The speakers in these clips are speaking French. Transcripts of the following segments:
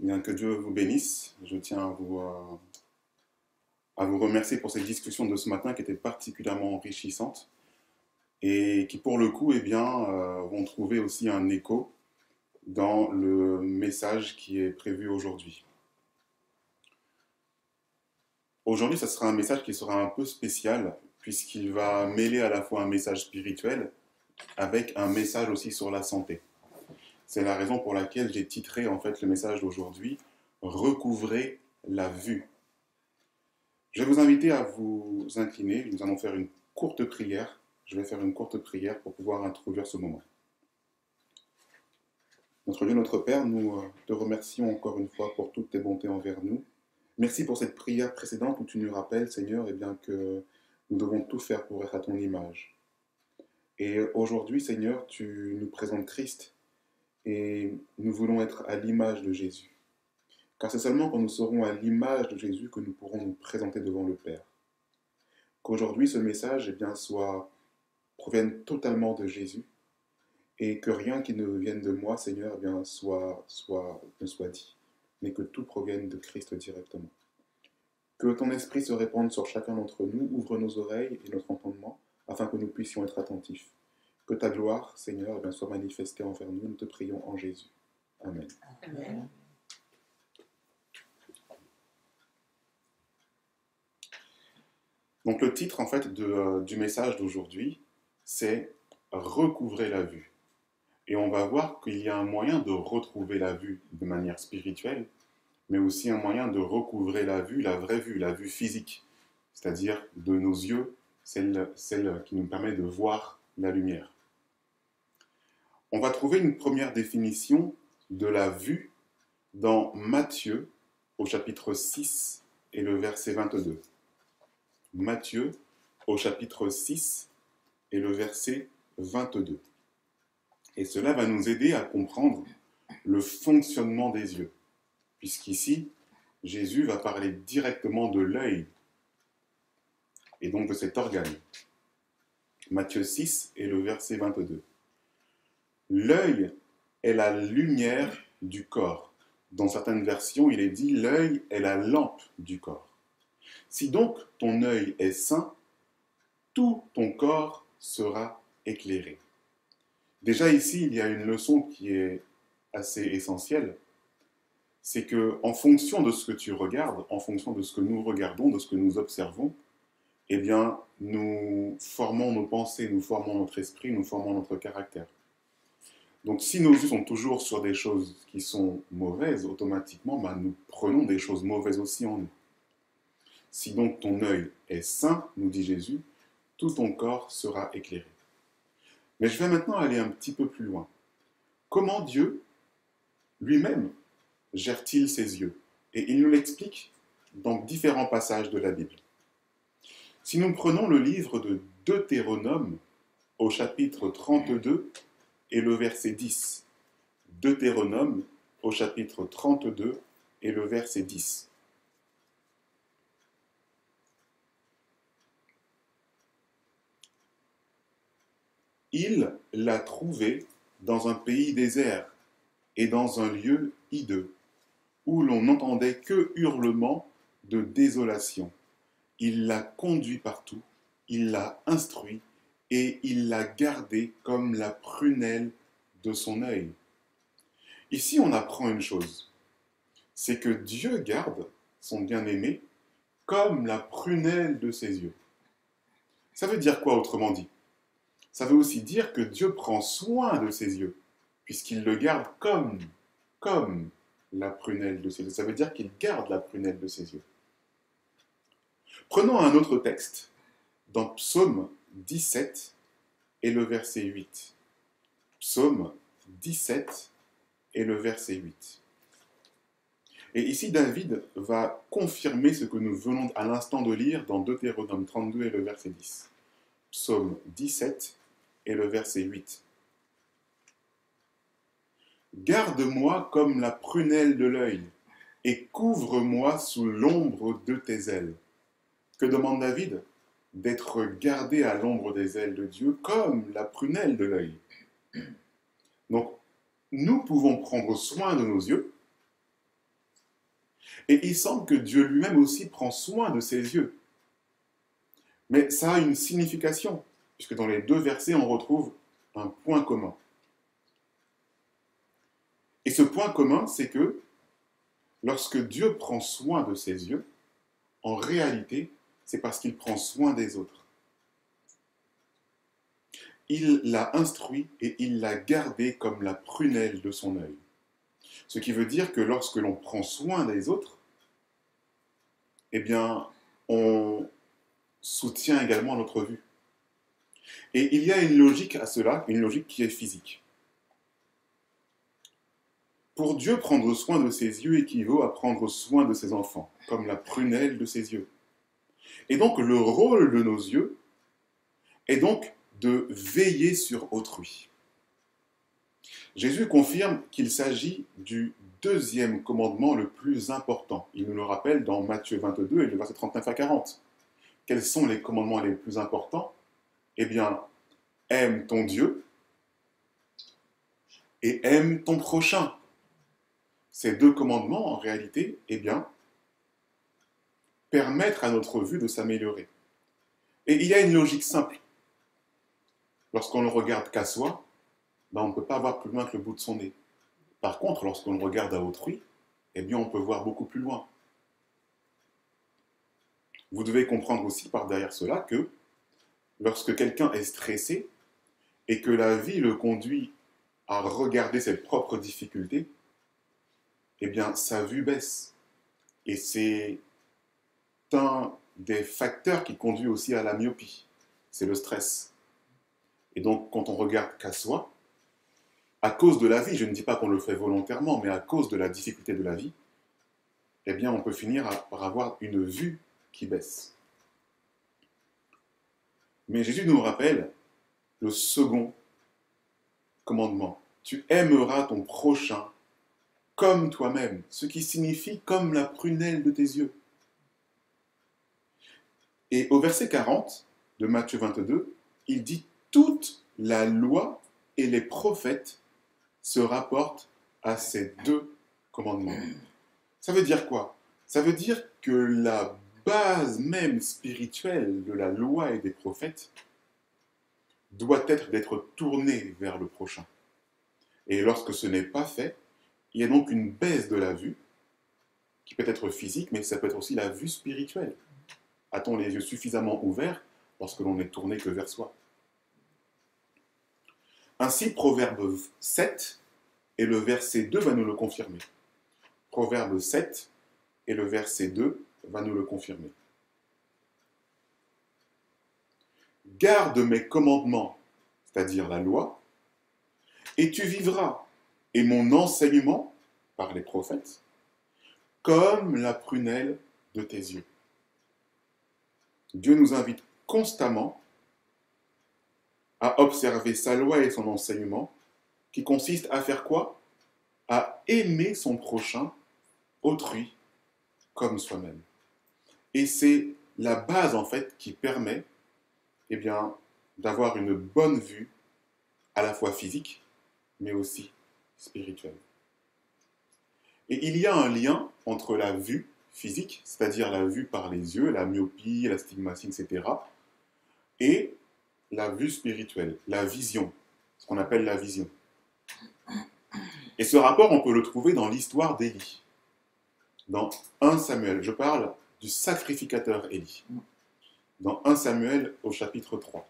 Bien, que Dieu vous bénisse. Je tiens à vous remercier pour cette discussion de ce matin qui était particulièrement enrichissante et qui, pour le coup, vont trouver aussi un écho dans le message qui est prévu aujourd'hui. Aujourd'hui, ce sera un message qui sera un peu spécial puisqu'il va mêler à la fois un message spirituel avec un message aussi sur la santé. C'est la raison pour laquelle j'ai titré en fait le message d'aujourd'hui « Recouvrez la vue ». Je vais vous inviter à vous incliner. Nous allons faire une courte prière. Je vais faire une courte prière pour pouvoir introduire ce moment. Notre Dieu, notre Père, nous te remercions encore une fois pour toutes tes bontés envers nous. Merci pour cette prière précédente où tu nous rappelles, Seigneur, que nous devons tout faire pour être à ton image. Et aujourd'hui, Seigneur, tu nous présentes Christ et nous voulons être à l'image de Jésus. Car c'est seulement quand nous serons à l'image de Jésus que nous pourrons nous présenter devant le Père. Qu'aujourd'hui, ce message provienne totalement de Jésus et que rien qui ne vienne de moi, Seigneur, ne soit dit, mais que tout provienne de Christ directement. Que ton esprit se répande sur chacun d'entre nous, ouvre nos oreilles et notre entendement, afin que nous puissions être attentifs. Que ta gloire, Seigneur, soit manifestée envers nous. Nous te prions en Jésus. Amen. Amen. Donc le titre en fait du message d'aujourd'hui, c'est « Recouvrer la vue ». Et on va voir qu'il y a un moyen de retrouver la vue de manière spirituelle, mais aussi un moyen de recouvrer la vue, la vue physique, c'est-à-dire de nos yeux, celle qui nous permet de voir la lumière. On va trouver une première définition de la vue dans Matthieu au chapitre 6 et le verset 22. Matthieu au chapitre 6 et le verset 22. Et cela va nous aider à comprendre le fonctionnement des yeux, puisqu'ici, Jésus va parler directement de l'œil, et donc de cet organe. Matthieu 6 et le verset 22. L'œil est la lumière du corps. Dans certaines versions, il est dit « l'œil est la lampe du corps ». Si donc ton œil est sain, tout ton corps sera éclairé. Déjà ici, il y a une leçon qui est assez essentielle. C'est qu'en fonction de ce que tu regardes, en fonction de ce que nous regardons, de ce que nous observons, eh bien, nous formons nos pensées, nous formons notre esprit, nous formons notre caractère. Donc si nos yeux sont toujours sur des choses qui sont mauvaises, automatiquement, nous prenons des choses mauvaises aussi en nous. Si donc ton œil est sain, nous dit Jésus, tout ton corps sera éclairé. Mais je vais maintenant aller un petit peu plus loin. Comment Dieu, lui-même, gère-t-il ses yeux? Et il nous l'explique dans différents passages de la Bible. Si nous prenons le livre de Deutéronome au chapitre 32 et le verset 10. Deutéronome au chapitre 32 et le verset 10. Il l'a trouvé dans un pays désert et dans un lieu hideux, où l'on n'entendait que hurlements de désolation. Il l'a conduit partout, il l'a instruit et il l'a gardé comme la prunelle de son œil. Ici, on apprend une chose, c'est que Dieu garde son bien-aimé comme la prunelle de ses yeux. Ça veut dire quoi autrement dit? Ça veut aussi dire que Dieu prend soin de ses yeux, puisqu'il le garde comme la prunelle de ses yeux. Ça veut dire qu'il garde la prunelle de ses yeux. Prenons un autre texte, dans Psaume 17 et le verset 8. Psaume 17 et le verset 8. Et ici, David va confirmer ce que nous venons à l'instant de lire dans Deutéronome 32 et le verset 10. Psaume 17 et le verset 8. Garde-moi comme la prunelle de l'œil, et couvre-moi sous l'ombre de tes ailes. Que demande David? D'être gardé à l'ombre des ailes de Dieu comme la prunelle de l'œil. Donc, nous pouvons prendre soin de nos yeux, Et il semble que Dieu lui-même aussi prend soin de ses yeux. Mais ça a une signification, puisque dans les deux versets, on retrouve un point commun. Et ce point commun, c'est que lorsque Dieu prend soin de ses yeux, en réalité, c'est parce qu'il prend soin des autres. Il l'a instruit et il l'a gardé comme la prunelle de son œil. Ce qui veut dire que lorsque l'on prend soin des autres, eh bien, on soutient également notre vue. Et il y a une logique à cela, une logique qui est physique. Pour Dieu, prendre soin de ses yeux équivaut à prendre soin de ses enfants, comme la prunelle de ses yeux. Et donc, le rôle de nos yeux est donc de veiller sur autrui. Jésus confirme qu'il s'agit du deuxième commandement le plus important. Il nous le rappelle dans Matthieu 22 et le verset 39 à 40. Quels sont les commandements les plus importants? Eh bien, aime ton Dieu et aime ton prochain. Ces deux commandements, en réalité, eh bien, permettent à notre vue de s'améliorer. Et il y a une logique simple. Lorsqu'on ne regarde qu'à soi, ben on ne peut pas voir plus loin que le bout de son nez. Par contre, lorsqu'on le regarde à autrui, eh bien, on peut voir beaucoup plus loin. Vous devez comprendre aussi par derrière cela que lorsque quelqu'un est stressé et que la vie le conduit à regarder ses propres difficultés, eh bien, sa vue baisse. Et c'est un des facteurs qui conduit aussi à la myopie. C'est le stress. Et donc, quand on regarde qu'à soi, à cause de la vie, je ne dis pas qu'on le fait volontairement, mais à cause de la difficulté de la vie, eh bien, on peut finir par avoir une vue qui baisse. Mais Jésus nous rappelle le second commandement. Tu aimeras ton prochain comme toi-même, ce qui signifie comme la prunelle de tes yeux. Et au verset 40 de Matthieu 22, il dit toute la loi et les prophètes se rapportent à ces deux commandements. Ça veut dire quoi? Ça veut dire que la base même spirituelle de la loi et des prophètes doit être d'être tournée vers le prochain. Et lorsque ce n'est pas fait, il y a donc une baisse de la vue, qui peut être physique, mais ça peut être aussi la vue spirituelle. A-t-on les yeux suffisamment ouverts lorsque l'on n'est tourné que vers soi? Ainsi, Proverbe 7 et le verset 2 va nous le confirmer. Proverbe 7 et le verset 2 va nous le confirmer. Garde mes commandements, c'est-à-dire la loi, et tu vivras, et mon enseignement, par les prophètes, comme la prunelle de tes yeux. Dieu nous invite constamment à observer sa loi et son enseignement, qui consiste à faire quoi? À aimer son prochain, autrui, comme soi-même. Et c'est la base, en fait, qui permet, eh bien, d'avoir une bonne vue, à la fois physique, mais aussi spirituelle. Et il y a un lien entre la vue physique, c'est-à-dire la vue par les yeux, la myopie, l'astigmatie, etc., et la vue spirituelle, la vision, ce qu'on appelle la vision. Et ce rapport, on peut le trouver dans l'histoire d'Élie, dans 1 Samuel. Je parle du sacrificateur Élie, dans 1 Samuel au chapitre 3.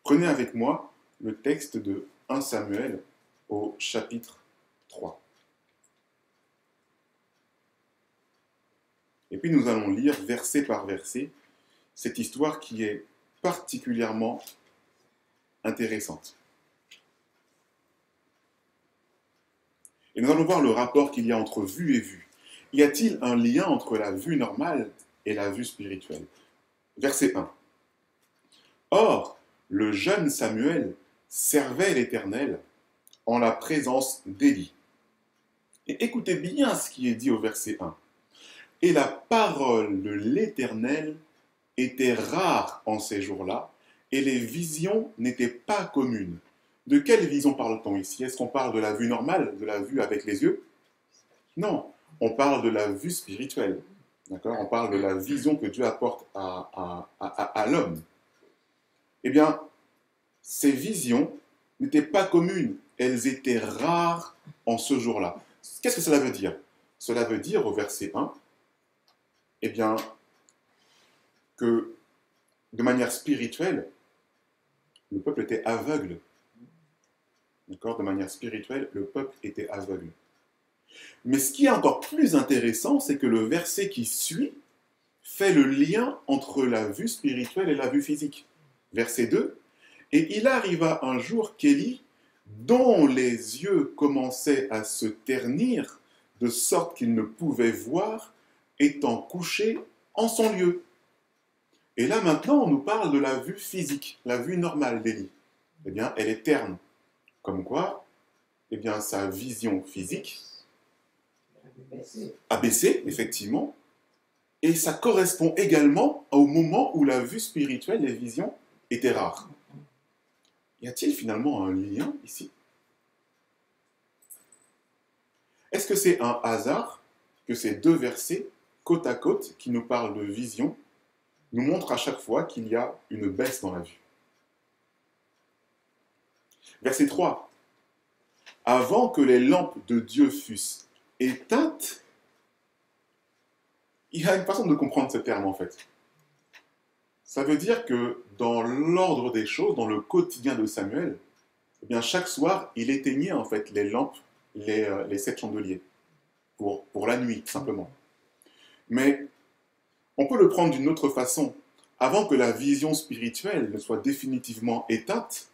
Prenez avec moi le texte de 1 Samuel au chapitre 3. Et puis nous allons lire verset par verset cette histoire qui est particulièrement intéressante. Et nous allons voir le rapport qu'il y a entre vue et vue. Y a-t-il un lien entre la vue normale et la vue spirituelle? Verset 1. Or, le jeune Samuel servait l'Éternel en la présence d'Élie. Et écoutez bien ce qui est dit au verset 1. Et la parole de l'Éternel était rare en ces jours-là, et les visions n'étaient pas communes. De quelle vision parle-t-on ici? Est-ce qu'on parle de la vue normale, de la vue avec les yeux? Non, on parle de la vue spirituelle. D'accord? On parle de la vision que Dieu apporte à l'homme. Eh bien, ces visions n'étaient pas communes. Elles étaient rares en ce jour-là. Qu'est-ce que cela veut dire? Cela veut dire, au verset 1, eh bien, que de manière spirituelle, le peuple était aveugle. D'accord? De manière spirituelle, le peuple était aveugle. Mais ce qui est encore plus intéressant, c'est que le verset qui suit fait le lien entre la vue spirituelle et la vue physique. Verset 2, « Et il arriva un jour qu'Élie, dont les yeux commençaient à se ternir, de sorte qu'il ne pouvait voir, étant couché en son lieu. » Et là maintenant, on nous parle de la vue physique, la vue normale d'Élie. Eh bien, elle est terne. Comme quoi, eh bien, sa vision physique a baissé, effectivement, et ça correspond également au moment où la vue spirituelle, les visions, étaient rares. Y a-t-il finalement un lien ici? Est-ce que c'est un hasard que ces deux versets, côte à côte, qui nous parlent de vision, nous montrent à chaque fois qu'il y a une baisse dans la vue? Verset 3. « Avant que les lampes de Dieu fussent éteintes », il y a une façon de comprendre ce terme en fait. Ça veut dire que dans l'ordre des choses, dans le quotidien de Samuel, eh bien, chaque soir, il éteignait en fait les lampes, les 7 chandeliers, pour la nuit, tout simplement. Mais on peut le prendre d'une autre façon. Avant que la vision spirituelle ne soit définitivement éteinte,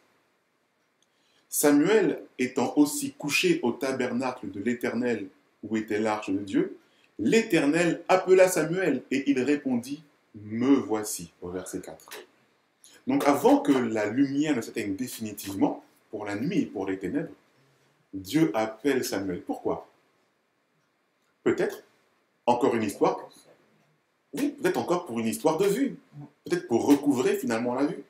Samuel étant aussi couché au tabernacle de l'Éternel où était l'arche de Dieu, l'Éternel appela Samuel et il répondit « Me voici » au verset 4. Donc avant que la lumière ne s'éteigne définitivement, pour la nuit et pour les ténèbres, Dieu appelle Samuel. Pourquoi? Peut-être encore une histoire. Oui, peut-être encore pour une histoire de vue. Peut-être pour recouvrer finalement la vue.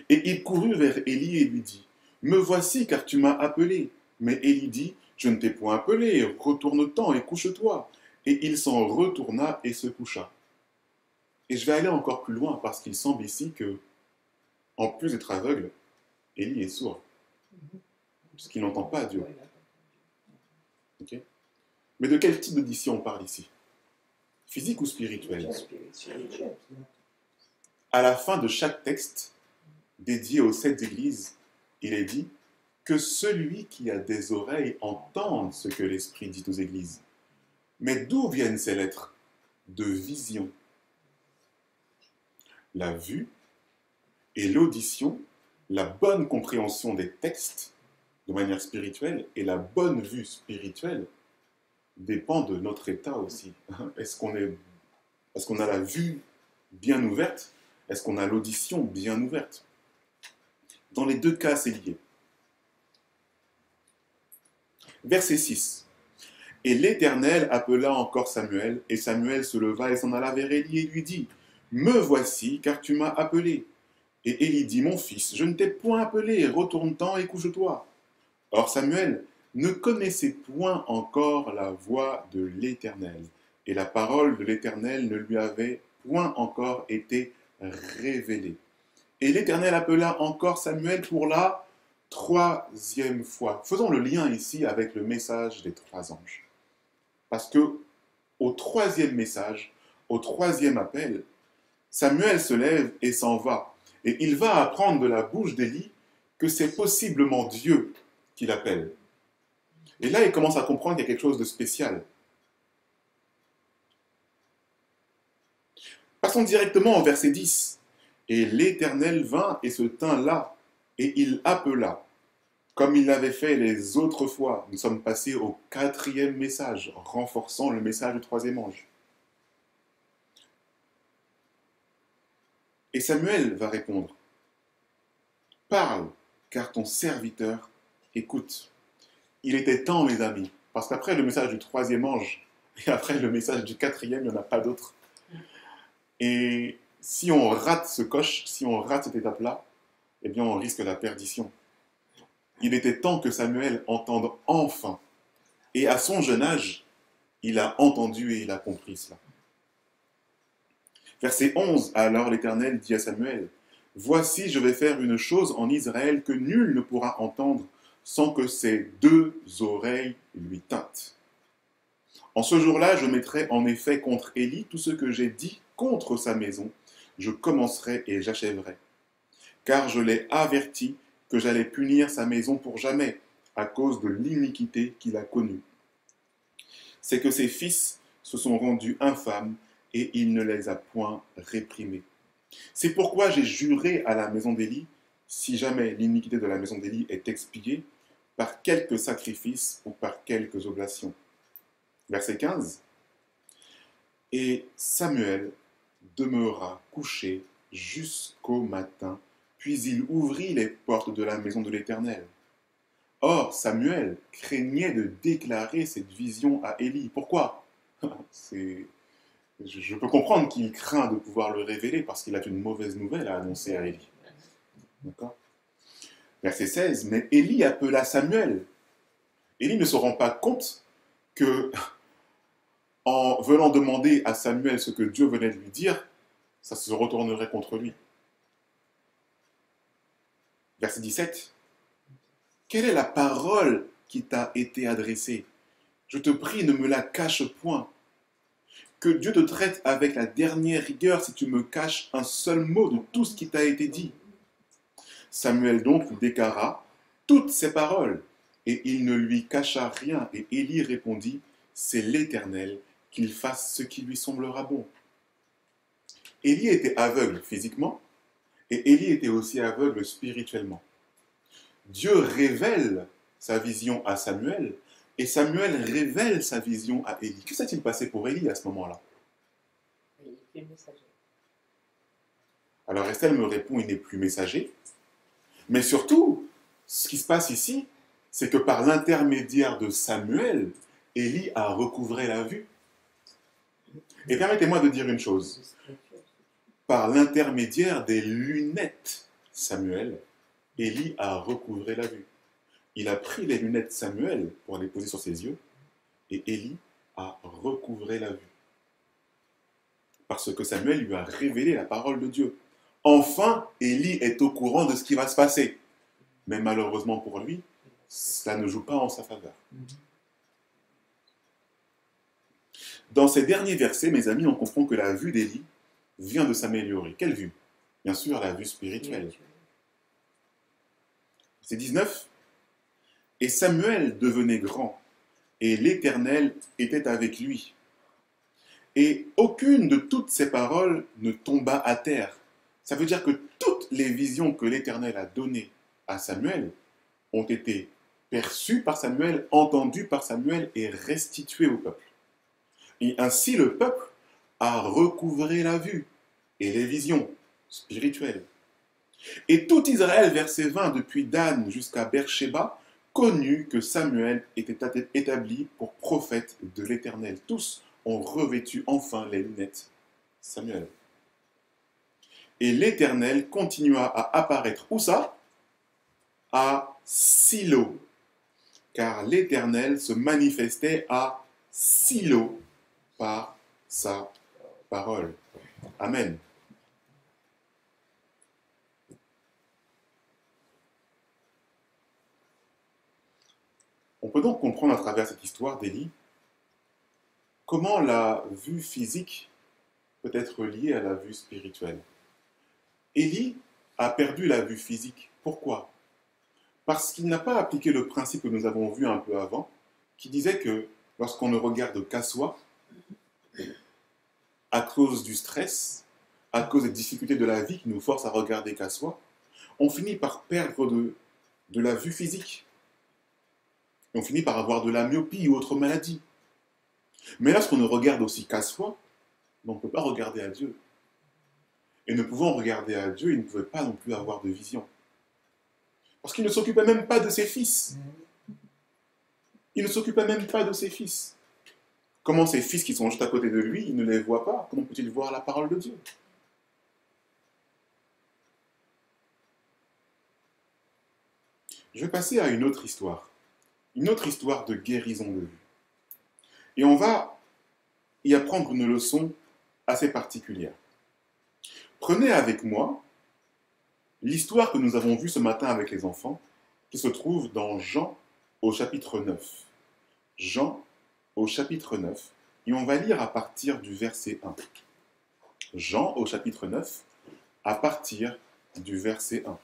Et il courut vers Élie et lui dit, « Me voici car tu m'as appelé. » Mais Élie dit, « Je ne t'ai point appelé, retourne-t'en et couche-toi. » Et il s'en retourna et se coucha. Et je vais aller encore plus loin parce qu'il semble ici que, en plus d'être aveugle, Élie est sourd. Parce qu'il n'entend pas Dieu. Okay? Mais de quel type d'audition on parle ici? Physique ou spirituelle? À la fin de chaque texte dédié aux 7 églises, il est dit que celui qui a des oreilles entende ce que l'Esprit dit aux églises. Mais d'où viennent ces lettres? De vision. La vue et l'audition, la bonne compréhension des textes de manière spirituelle et la bonne vue spirituelle dépend de notre état aussi. Est-ce qu'on a la vue bien ouverte? Est-ce qu'on a l'audition bien ouverte? Dans les deux cas, c'est lié. Verset 6. « Et l'Éternel appela encore Samuel, et Samuel se leva et s'en alla vers Élie et lui dit, « Me voici, car tu m'as appelé. » Et Élie dit, « Mon fils, je ne t'ai point appelé, retourne-t'en et couche-toi. » Or Samuel ne connaissait point encore la voix de l'Éternel, et la parole de l'Éternel ne lui avait point encore été révélée. Et l'Éternel appela encore Samuel pour la 3e fois. Faisons le lien ici avec le message des 3 anges. Parce que au 3e message, au 3e appel, Samuel se lève et s'en va. Et il va apprendre de la bouche d'Élie que c'est possiblement Dieu qui l'appelle. Et là, il commence à comprendre qu'il y a quelque chose de spécial. Passons directement au verset 10. « Et l'Éternel vint et se tint là, et il appela, comme il l'avait fait les autres fois. » Nous sommes passés au 4e message, renforçant le message du 3e ange. Et Samuel va répondre, « Parle, car ton serviteur écoute. » Il était temps, mes amis, parce qu'après le message du 3e ange, et après le message du 4e, il n'y en a pas d'autre. Et si on rate ce coche, si on rate cette étape-là, eh bien on risque la perdition. Il était temps que Samuel entende enfin Et à son jeune âge, il a entendu et il a compris cela. Verset 11, alors l'Éternel dit à Samuel, « Voici, je vais faire une chose en Israël que nul ne pourra entendre sans que ses deux oreilles lui tintent. En ce jour-là, je mettrai en effet contre Élie tout ce que j'ai dit contre sa maison. Je commencerai et j'achèverai. Car je l'ai averti que j'allais punir sa maison pour jamais, à cause de l'iniquité qu'il a connue. C'est que ses fils se sont rendus infâmes et il ne les a point réprimés. C'est pourquoi j'ai juré à la maison d'Élie, si jamais l'iniquité de la maison d'Élie est expiée, par quelques sacrifices ou par quelques oblations. » Verset 15. Et Samuel demeura couché jusqu'au matin, puis il ouvrit les portes de la maison de l'Éternel. Or, Samuel craignait de déclarer cette vision à Élie. Pourquoi? Je peux comprendre qu'il craint de pouvoir le révéler parce qu'il a une mauvaise nouvelle à annoncer à Élie. D'accord? Verset 16. Mais Élie appela Samuel. Élie ne se rend pas compte que, en venant demander à Samuel ce que Dieu venait de lui dire, ça se retournerait contre lui. Verset 17. Quelle est la parole qui t'a été adressée? Je te prie, ne me la cache point. Que Dieu te traite avec la dernière rigueur si tu me caches un seul mot de tout ce qui t'a été dit. Samuel donc lui déclara toutes ces paroles, et il ne lui cacha rien. Et Élie répondit, c'est l'Éternel, qu'il fasse ce qui lui semblera bon. Élie était aveugle physiquement, et Élie était aussi aveugle spirituellement. Dieu révèle sa vision à Samuel, et Samuel révèle sa vision à Élie. Que s'est-il passé pour Élie à ce moment-là? Il est plus messager. Alors Estelle me répond, il n'est plus messager. Mais surtout, ce qui se passe ici, c'est que par l'intermédiaire de Samuel, Élie a recouvré la vue. Et permettez-moi de dire une chose. Par l'intermédiaire des lunettes Samuel, Élie a recouvré la vue. Il a pris les lunettes Samuel pour les poser sur ses yeux, et Élie a recouvré la vue. Parce que Samuel lui a révélé la parole de Dieu. Enfin, Élie est au courant de ce qui va se passer. Mais malheureusement pour lui, cela ne joue pas en sa faveur. Dans ces derniers versets, mes amis, on comprend que la vue d'Élie vient de s'améliorer. Quelle vue? Bien sûr, la vue spirituelle. C'est 19. Et Samuel devenait grand, et l'Éternel était avec lui. Et aucune de toutes ces paroles ne tomba à terre. Ça veut dire que toutes les visions que l'Éternel a données à Samuel ont été perçues par Samuel, entendues par Samuel et restituées au peuple. Et ainsi le peuple a recouvré la vue et les visions spirituelles. Et tout Israël, verset 20, depuis Dan jusqu'à Beersheba, connut que Samuel était établi pour prophète de l'Éternel. Tous ont revêtu enfin les lunettes Samuel. Et l'Éternel continua à apparaître. Où ça? À Silo. Car l'Éternel se manifestait à Silo par sa parole. Amen. On peut donc comprendre à travers cette histoire d'Élie comment la vue physique peut être liée à la vue spirituelle. Élie a perdu la vue physique. Pourquoi? Parce qu'il n'a pas appliqué le principe que nous avons vu un peu avant, qui disait que lorsqu'on ne regarde qu'à soi, à cause du stress, à cause des difficultés de la vie qui nous forcent à regarder qu'à soi, on finit par perdre de la vue physique. Et on finit par avoir de la myopie ou autre maladie. Mais lorsqu'on ne regarde aussi qu'à soi, on ne peut pas regarder à Dieu. Et ne pouvant regarder à Dieu, il ne pouvait pas non plus avoir de vision. Parce qu'il ne s'occupait même pas de ses fils. Il ne s'occupait même pas de ses fils. Comment ses fils qui sont juste à côté de lui, il ne les voit pas? Comment peut-il voir la parole de Dieu? Je vais passer à une autre histoire de guérison de vue. Et on va y apprendre une leçon assez particulière. Prenez avec moi l'histoire que nous avons vue ce matin avec les enfants, qui se trouve dans Jean au chapitre 9. Jean au chapitre 9, et on va lire à partir du verset 1. Jean au chapitre 9, à partir du verset 1.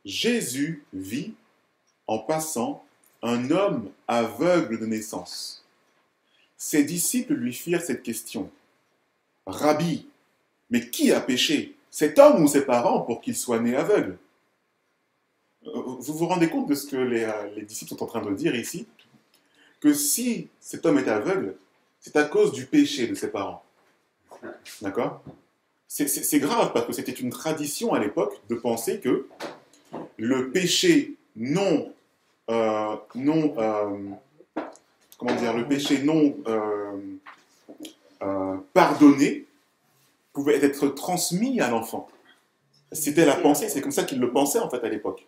Jésus vit, en passant, un homme aveugle de naissance. Ses disciples lui firent cette question. Rabbi, mais qui a péché, cet homme ou ses parents, pour qu'il soit né aveugle? Vous vous rendez compte de ce que les disciples sont en train de dire ici? Que si cet homme est aveugle, c'est à cause du péché de ses parents. D'accord? C'est grave parce que c'était une tradition à l'époque de penser que le péché le péché non pardonné pouvait être transmis à l'enfant. C'était la pensée, c'est comme ça qu'ils le pensaient en fait à l'époque.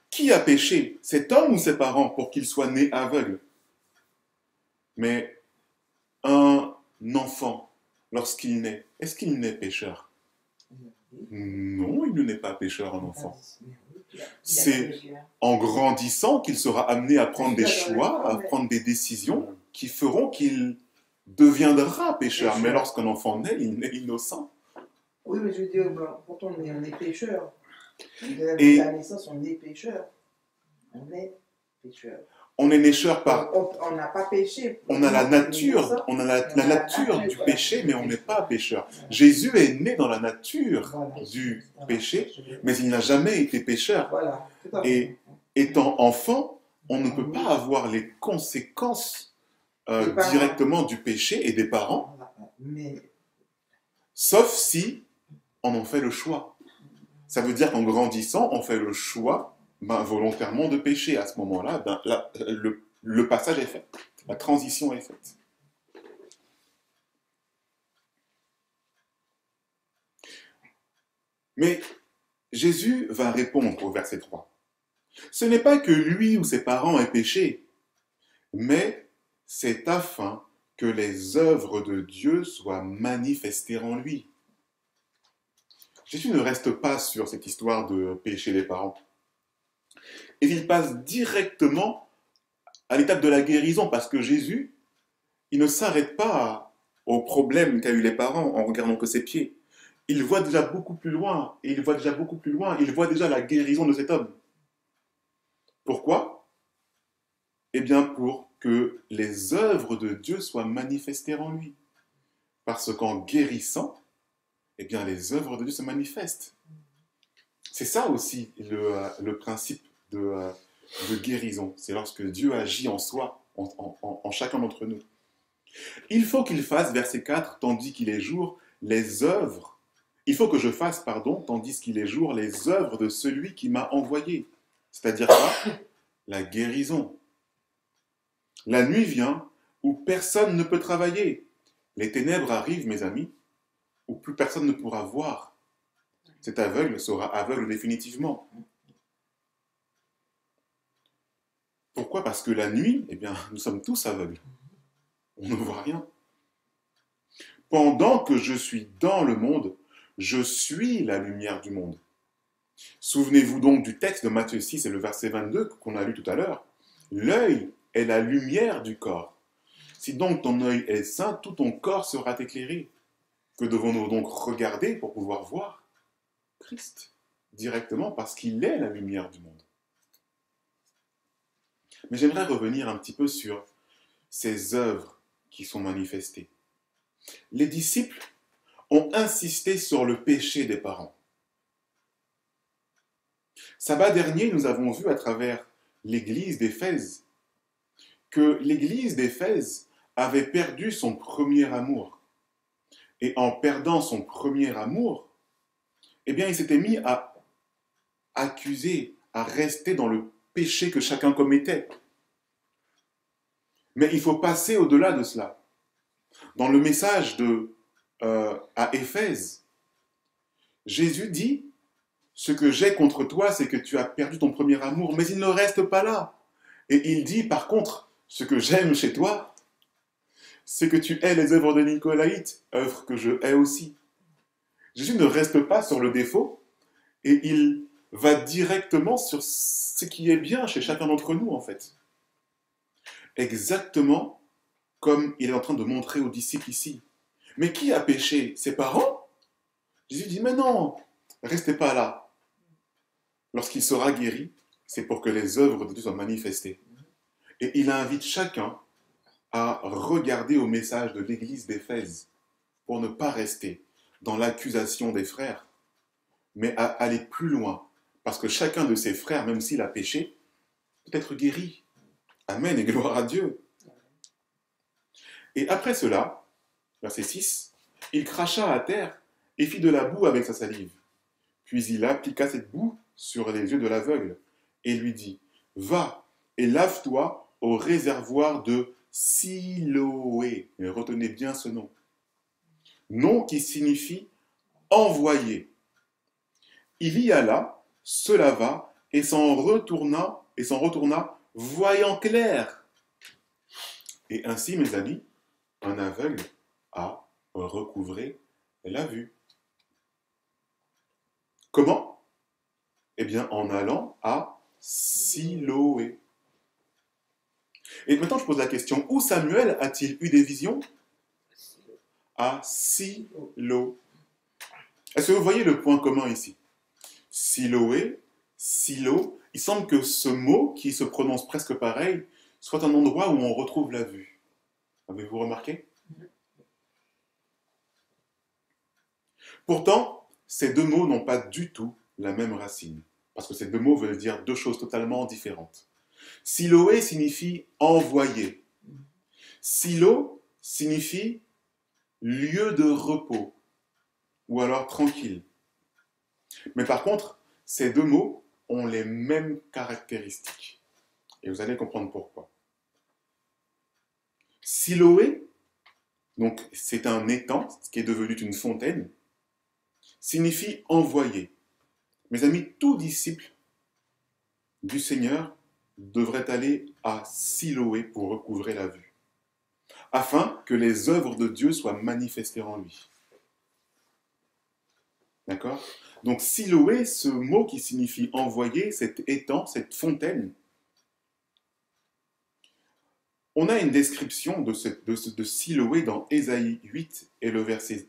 Qui a péché, cet homme ou ses parents, pour qu'il soit né aveugle? Mais un enfant, lorsqu'il naît, est-ce qu'il naît pécheur? Non, il ne naît pas pécheur, un enfant. C'est en grandissant qu'il sera amené à prendre des choix, à prendre des décisions qui feront qu'il deviendra pécheur. Mais lorsqu'un enfant naît, il naît innocent. Oui, mais je veux dire, quand on est pécheur, dès la naissance, on est pécheur. On est pécheur. On est pécheur par... On n'a pas péché. On a la nature, la nature du péché, mais on n'est pas pécheur. Jésus est né dans la nature du péché, mais il n'a jamais été pécheur. Et étant enfant, on ne peut pas avoir les conséquences directement du péché et des parents, sauf si on en fait le choix. Ça veut dire qu'en grandissant, on fait le choix volontairement de pécher. À ce moment-là, le passage est fait. La transition est faite. Mais Jésus va répondre au verset 3. Ce n'est pas que lui ou ses parents aient péché, mais c'est afin que les œuvres de Dieu soient manifestées en lui. Jésus ne reste pas sur cette histoire de péché des parents. Et il passe directement à l'étape de la guérison, parce que Jésus, il ne s'arrête pas au problème qu'a eu les parents en regardant que ses pieds. Il voit déjà beaucoup plus loin, et il voit déjà la guérison de cet homme. Pourquoi? Eh bien, pour que les œuvres de Dieu soient manifestées en lui. Parce qu'en guérissant, eh bien, les œuvres de Dieu se manifestent. C'est ça aussi le principe de guérison. C'est lorsque Dieu agit en soi, en chacun d'entre nous. Il faut qu'il fasse, verset 4, tandis qu'il est jour, les œuvres. Il faut que je fasse, tandis qu'il est jour, les œuvres de celui qui m'a envoyé. C'est-à-dire quoi? La guérison. La nuit vient où personne ne peut travailler. Les ténèbres arrivent, mes amis, où plus personne ne pourra voir. Cet aveugle sera aveugle définitivement. Pourquoi? Parce que la nuit, eh bien, nous sommes tous aveugles. On ne voit rien. Pendant que je suis dans le monde, je suis la lumière du monde. Souvenez-vous donc du texte de Matthieu 6 et le verset 22 qu'on a lu tout à l'heure. L'œil est la lumière du corps. Si donc ton œil est sain, tout ton corps sera éclairé. Que devons-nous donc regarder pour pouvoir voir? Christ, directement parce qu'il est la lumière du monde. Mais j'aimerais revenir un petit peu sur ces œuvres qui sont manifestées. Les disciples ont insisté sur le péché des parents. Sabbat dernier, nous avons vu à travers l'église d'Éphèse que l'église d'Éphèse avait perdu son premier amour. Et en perdant son premier amour, eh bien, il s'était mis à accuser, à rester dans le péché que chacun commettait. Mais il faut passer au-delà de cela. Dans le message à Éphèse, Jésus dit ce que j'ai contre toi, c'est que tu as perdu ton premier amour. Mais il ne reste pas là. Et il dit, par contre, ce que j'aime chez toi, c'est que tu hais les œuvres de Nicolaïte, œuvres que je hais aussi. Jésus ne reste pas sur le défaut, et il va directement sur ce qui est bien chez chacun d'entre nous, en fait. Exactement comme il est en train de montrer aux disciples ici. Mais qui a péché? Ses parents? Jésus dit, mais non, restez pas là. Lorsqu'il sera guéri, c'est pour que les œuvres de Dieu soient manifestées. Et il invite chacun à regarder au message de l'église d'Éphèse pour ne pas rester dans l'accusation des frères, mais à aller plus loin. Parce que chacun de ses frères, même s'il a péché, peut être guéri. Amen et gloire à Dieu. Et après cela, verset 6, il cracha à terre et fit de la boue avec sa salive. Puis il appliqua cette boue sur les yeux de l'aveugle et lui dit, va et lave-toi au réservoir de Siloé. Et retenez bien ce nom. Nom qui signifie envoyé. Il y alla, se lava et s'en retourna, voyant clair. Et ainsi, mes amis, un aveugle a recouvré la vue. Comment? Eh bien, en allant à Siloé. Et maintenant, je pose la question, où Samuel a-t-il eu des visions? À Silo. Est-ce que vous voyez le point commun ici? Siloé, Silo, il semble que ce mot, qui se prononce presque pareil, soit un endroit où on retrouve la vue. Avez-vous remarqué? Pourtant, ces deux mots n'ont pas du tout la même racine, parce que ces deux mots veulent dire deux choses totalement différentes. Siloé signifie envoyé. Silo signifie lieu de repos, ou alors tranquille. Mais par contre, ces deux mots ont les mêmes caractéristiques. Et vous allez comprendre pourquoi. Siloé, donc c'est un étang, ce qui est devenu une fontaine, signifie envoyer. Mes amis, tout disciple du Seigneur devrait aller à Siloé pour recouvrer la vue, afin que les œuvres de Dieu soient manifestées en lui. D'accord? Donc Siloé, ce mot qui signifie envoyer, cet étang, cette fontaine, on a une description de Siloé dans Ésaïe 8 et le verset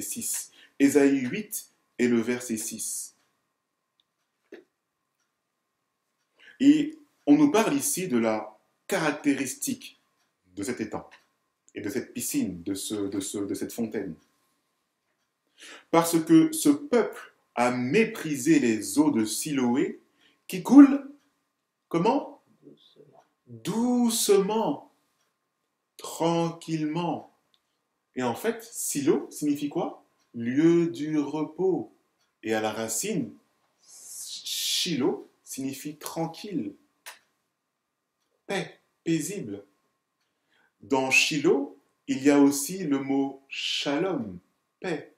6. Ésaïe 8 et le verset 6. Et on nous parle ici de la caractéristique de cet étang et de cette piscine, de cette fontaine. Parce que ce peuple a méprisé les eaux de Siloé qui coulent, comment? Doucement, tranquillement. Et en fait, Silo signifie quoi? Lieu du repos. Et à la racine, Shilo signifie tranquille, paix, paisible. Dans Shilo, il y a aussi le mot shalom, paix.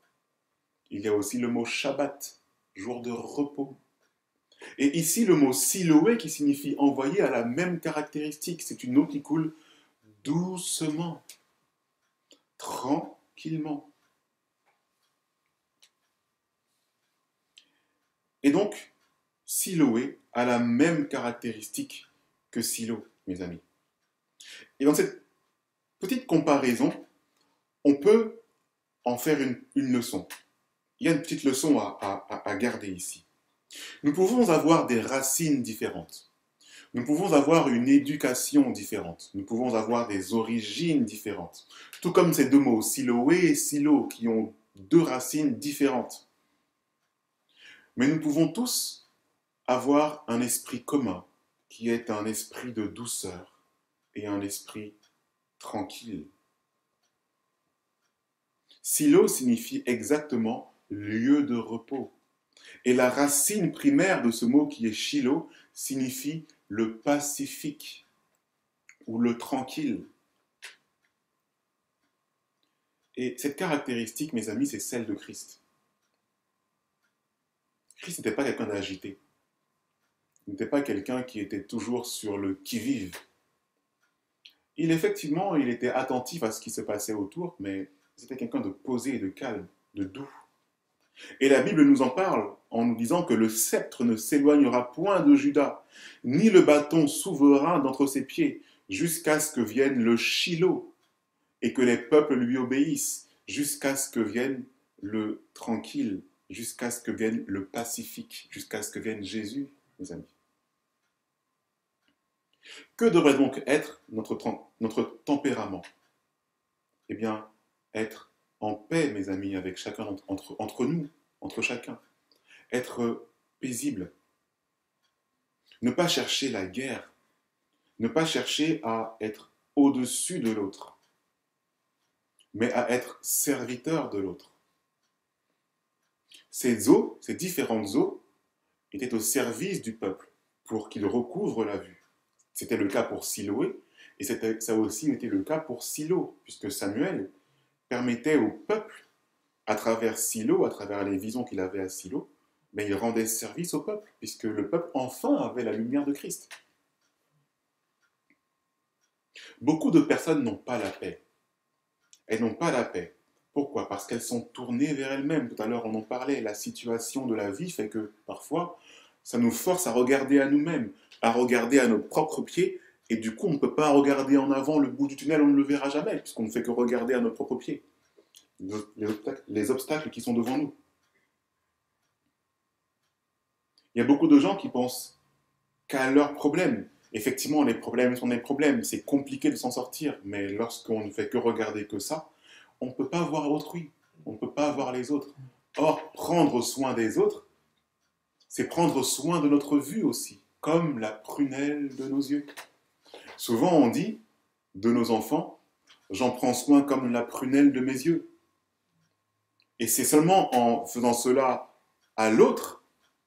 Il y a aussi le mot Shabbat, jour de repos. Et ici, le mot Siloé, qui signifie envoyer, a la même caractéristique. C'est une eau qui coule doucement, tranquillement. Et donc, Siloé a la même caractéristique que Silo, mes amis. Et dans cette petite comparaison, on peut en faire une leçon. Il y a une petite leçon à garder ici. Nous pouvons avoir des racines différentes. Nous pouvons avoir une éducation différente. Nous pouvons avoir des origines différentes. Tout comme ces deux mots, Siloé et Silo, qui ont deux racines différentes. Mais nous pouvons tous avoir un esprit commun, qui est un esprit de douceur et un esprit tranquille. Silo signifie exactement lieu de repos. Et la racine primaire de ce mot qui est Shilo signifie le pacifique ou le tranquille. Et cette caractéristique, mes amis, c'est celle de Christ. Christ n'était pas quelqu'un d'agité. Il n'était pas quelqu'un qui était toujours sur le qui-vive. Effectivement, il était attentif à ce qui se passait autour, mais c'était quelqu'un de posé, de calme, de doux. Et la Bible nous en parle en nous disant que le sceptre ne s'éloignera point de Juda, ni le bâton souverain d'entre ses pieds, jusqu'à ce que vienne le Shiloh, et que les peuples lui obéissent, jusqu'à ce que vienne le tranquille, jusqu'à ce que vienne le pacifique, jusqu'à ce que vienne Jésus, mes amis. Que devrait donc être notre tempérament? Eh bien, être en paix, mes amis, avec chacun entre nous, entre chacun. Être paisible. Ne pas chercher la guerre. Ne pas chercher à être au-dessus de l'autre, mais à être serviteur de l'autre. Ces différentes eaux, étaient au service du peuple pour qu'il recouvre la vue. C'était le cas pour Siloé, et ça a aussi été le cas pour Silo, puisque Samuel permettait au peuple, à travers Silo, à travers les visions qu'il avait à Silo, mais il rendait service au peuple, puisque le peuple enfin avait la lumière de Christ. Beaucoup de personnes n'ont pas la paix. Elles n'ont pas la paix. Pourquoi? Parce qu'elles sont tournées vers elles-mêmes. Tout à l'heure, on en parlait. La situation de la vie fait que, parfois, ça nous force à regarder à nous-mêmes, à regarder à nos propres pieds, et du coup, on ne peut pas regarder en avant le bout du tunnel, on ne le verra jamais, puisqu'on ne fait que regarder à nos propres pieds. Les obstacles qui sont devant nous. Il y a beaucoup de gens qui pensent qu'à leurs problèmes. Effectivement, les problèmes sont des problèmes, c'est compliqué de s'en sortir, mais lorsqu'on ne fait que regarder que ça, on ne peut pas voir autrui, on ne peut pas voir les autres. Or, prendre soin des autres, c'est prendre soin de notre vue aussi, comme la prunelle de nos yeux. Souvent, on dit de nos enfants, j'en prends soin comme la prunelle de mes yeux. Et c'est seulement en faisant cela à l'autre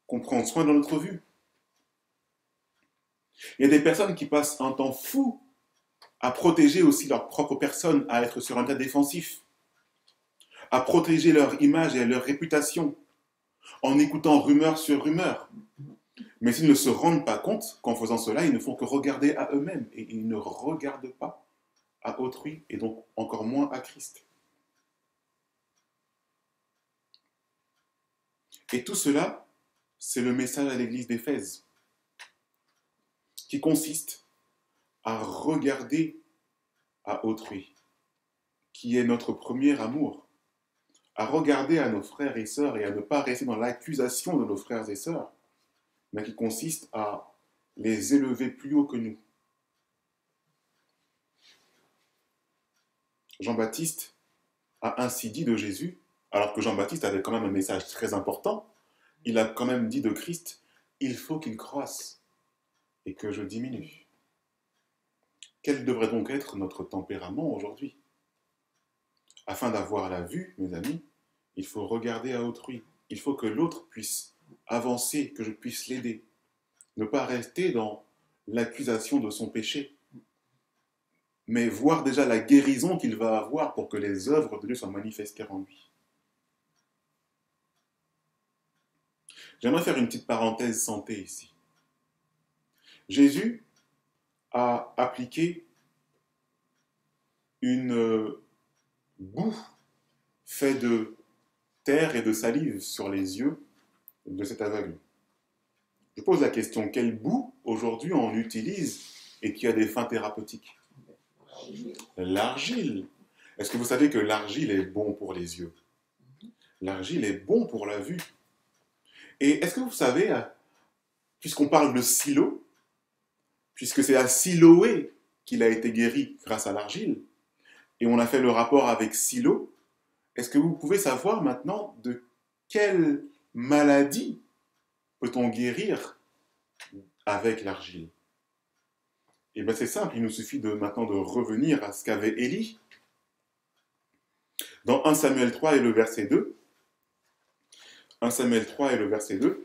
qu'on prend soin de notre vue. Il y a des personnes qui passent un temps fou à protéger aussi leur propre personne, à être sur un tas défensif, à protéger leur image et leur réputation, en écoutant rumeur sur rumeur. Mais s'ils ne se rendent pas compte qu'en faisant cela, ils ne font que regarder à eux-mêmes et ils ne regardent pas à autrui et donc encore moins à Christ. Et tout cela, c'est le message à l'église d'Éphèse, qui consiste à regarder à autrui, qui est notre premier amour, à regarder à nos frères et sœurs et à ne pas rester dans l'accusation de nos frères et sœurs, mais qui consiste à les élever plus haut que nous. Jean-Baptiste a ainsi dit de Jésus, alors que Jean-Baptiste avait quand même un message très important, il a quand même dit de Christ, il faut qu'il croisse et que je diminue. Quel devrait donc être notre tempérament aujourd'hui? Afin d'avoir la vue, mes amis, il faut regarder à autrui. Il faut que l'autre puisse avancer, que je puisse l'aider. Ne pas rester dans l'accusation de son péché, mais voir déjà la guérison qu'il va avoir pour que les œuvres de Dieu soient manifestées en lui. J'aimerais faire une petite parenthèse santé ici. Jésus a appliqué une boue faite de terre et de salive sur les yeux de cet aveugle. Je pose la question, quelle boue aujourd'hui on utilise et qui a des fins thérapeutiques? L'argile. Est-ce que vous savez que l'argile est bon pour les yeux? L'argile est bon pour la vue. Et est-ce que vous savez, puisqu'on parle de Silo, puisque c'est à Siloé qu'il a été guéri grâce à l'argile, et on a fait le rapport avec Silo, est-ce que vous pouvez savoir maintenant de quelle maladie peut-on guérir avec l'argile? Et bien c'est simple, il nous suffit maintenant de revenir à ce qu'avait Élie. Dans 1 Samuel 3 et le verset 2, 1 Samuel 3 et le verset 2,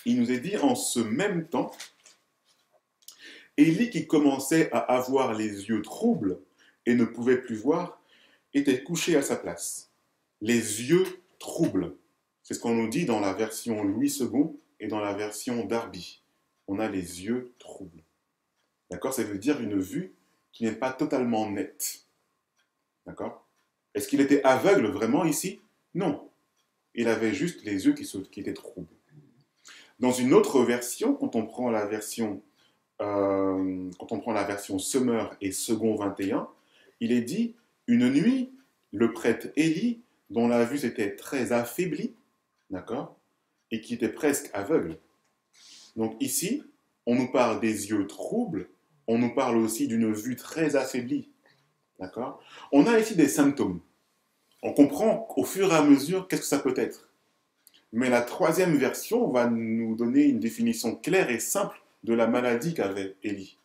il nous est dit en ce même temps, Élie qui commençait à avoir les yeux troubles et ne pouvait plus voir, était couché à sa place, les yeux troubles. C'est ce qu'on nous dit dans la version Louis II et dans la version Darby. On a les yeux troubles. D'accord? Ça veut dire une vue qui n'est pas totalement nette. D'accord? Est-ce qu'il était aveugle vraiment ici? Non. Il avait juste les yeux qui étaient troubles. Dans une autre version, quand on prend la version Summer et Second 21, il est dit, une nuit, le prêtre Élie, dont la vue s'était très affaiblie, d'accord, et qui était presque aveugle. Donc ici, on nous parle des yeux troubles, on nous parle aussi d'une vue très affaiblie, d'accord. On a ici des symptômes. On comprend au fur et à mesure qu'est-ce que ça peut être. Mais la troisième version va nous donner une définition claire et simple de la maladie qu'avait Élie.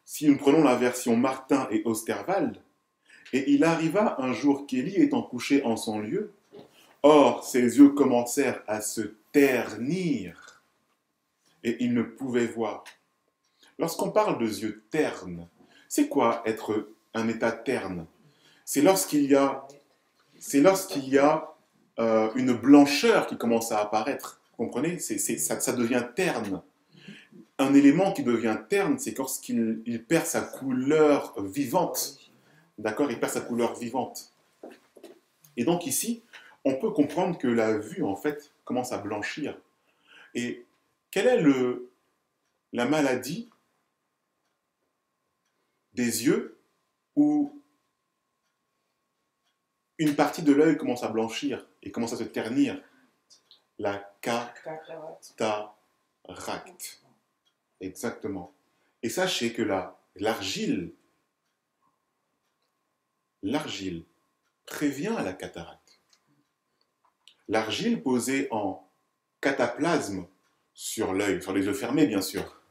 Si nous prenons la version Martin et Osterwald, et il arriva un jour qu'Élie étant couché en son lieu, or ses yeux commencèrent à se ternir, et il ne pouvait voir. Lorsqu'on parle de yeux ternes, c'est quoi être un état terne? C'est lorsqu'il y a une blancheur qui commence à apparaître. Vous comprenez? Ça devient terne. Un élément qui devient terne, c'est lorsqu'il perd sa couleur vivante. D'accord? Il perd sa couleur vivante. Et donc ici, on peut comprendre que la vue, en fait, commence à blanchir. Et quelle est la maladie des yeux où une partie de l'œil commence à blanchir et commence à se ternir? La cataracte. Exactement. Et sachez que l'argile prévient la cataracte. L'argile posée en cataplasme sur l'œil, sur les yeux fermés bien sûr,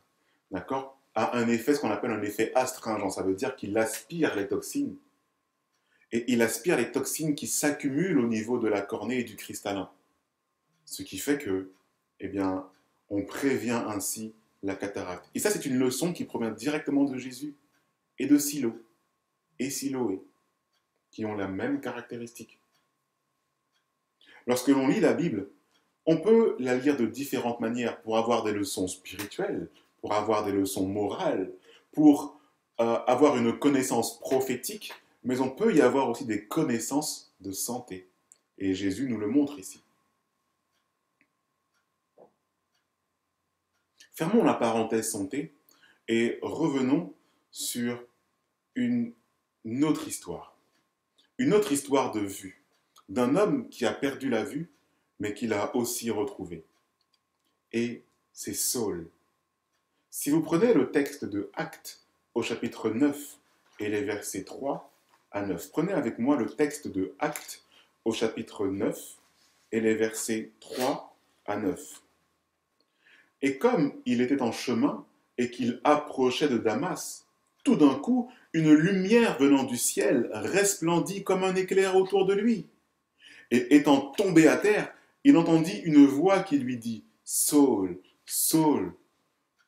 d'accord, a un effet, ce qu'on appelle un effet astringent. Ça veut dire qu'il aspire les toxines. Et il aspire les toxines qui s'accumulent au niveau de la cornée et du cristallin. Ce qui fait que, eh bien, on prévient ainsi la cataracte. Et ça, c'est une leçon qui provient directement de Jésus et de Silo et Siloé, qui ont la même caractéristique. Lorsque l'on lit la Bible, on peut la lire de différentes manières pour avoir des leçons spirituelles, pour avoir des leçons morales, pour avoir une connaissance prophétique, mais on peut y avoir aussi des connaissances de santé. Et Jésus nous le montre ici. Fermons la parenthèse santé et revenons sur une autre histoire. Une autre histoire de vue, d'un homme qui a perdu la vue, mais qui l'a aussi retrouvée. Et c'est Saul. Si vous prenez le texte de Actes au chapitre 9 et les versets 3 à 9, prenez avec moi le texte de Actes au chapitre 9 et les versets 3 à 9. Et comme il était en chemin et qu'il approchait de Damas, tout d'un coup, une lumière venant du ciel resplendit comme un éclair autour de lui. Et étant tombé à terre, il entendit une voix qui lui dit « Saul, Saul,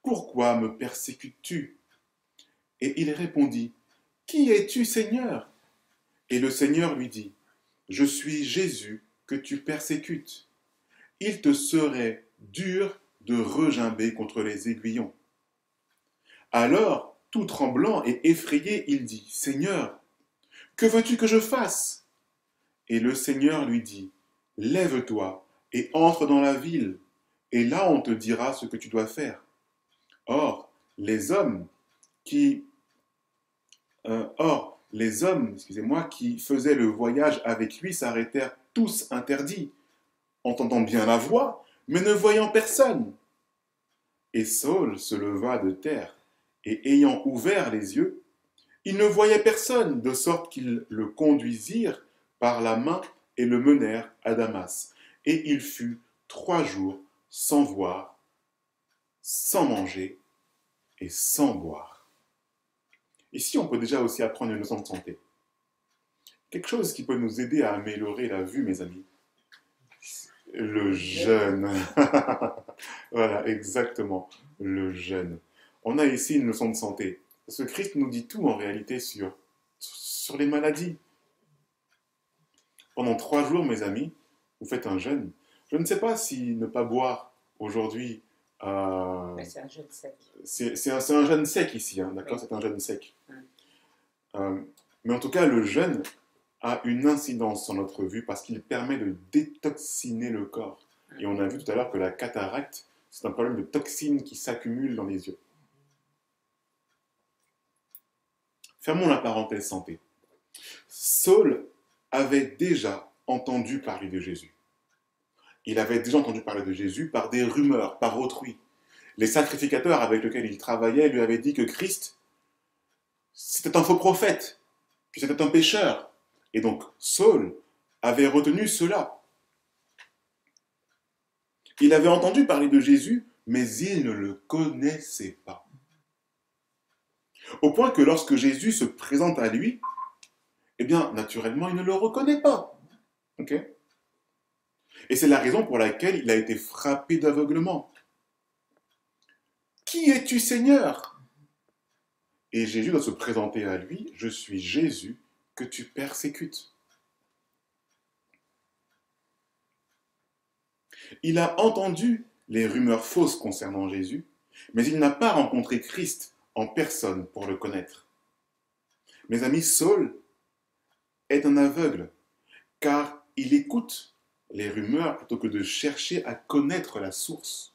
pourquoi me persécutes-tu » Et il répondit « Qui es-tu, Seigneur » Et le Seigneur lui dit « Je suis Jésus que tu persécutes. Il te serait dur de regimber contre les aiguillons. » Alors, tout tremblant et effrayé, il dit « Seigneur, que veux-tu que je fasse » Et le Seigneur lui dit « Lève-toi et entre dans la ville, et là on te dira ce que tu dois faire. » Or, les hommes qui faisaient le voyage avec lui s'arrêtèrent tous interdits, entendant bien la voix, mais ne voyant personne. Et Saul se leva de terre, et ayant ouvert les yeux, il ne voyait personne, de sorte qu'ils le conduisirent par la main et le menèrent à Damas. Et il fut 3 jours sans voir, sans manger et sans boire. Ici, on peut déjà aussi apprendre une leçon de santé. Quelque chose qui peut nous aider à améliorer la vue, mes amis. Le jeûne. Voilà, exactement. Le jeûne. On a ici une leçon de santé. Parce que Christ nous dit tout en réalité sur les maladies. Pendant 3 jours, mes amis, vous faites un jeûne. Je ne sais pas si ne pas boire aujourd'hui, Mais c'est un jeûne sec. c'est un jeûne sec ici, hein, d'accord? Oui. C'est un jeûne sec. Hum. Mais en tout cas, le jeûne a une incidence sur notre vue parce qu'il permet de détoxiner le corps. Et on a vu tout à l'heure que la cataracte, c'est un problème de toxines qui s'accumulent dans les yeux. Fermons la parenthèse santé. Saul avait déjà entendu parler de Jésus. Il avait déjà entendu parler de Jésus par des rumeurs, par autrui. Les sacrificateurs avec lesquels il travaillait lui avaient dit que Christ, c'était un faux prophète, que c'était un pécheur. Et donc Saul avait retenu cela. Il avait entendu parler de Jésus, mais il ne le connaissait pas. Au point que lorsque Jésus se présente à lui, eh bien, naturellement, il ne le reconnaît pas. Ok? Et c'est la raison pour laquelle il a été frappé d'aveuglement. Qui es-tu, Seigneur? Et Jésus doit se présenter à lui, je suis Jésus que tu persécutes. Il a entendu les rumeurs fausses concernant Jésus, mais il n'a pas rencontré Christ en personne pour le connaître. Mes amis, Saul est un aveugle, car il écoute les rumeurs plutôt que de chercher à connaître la source.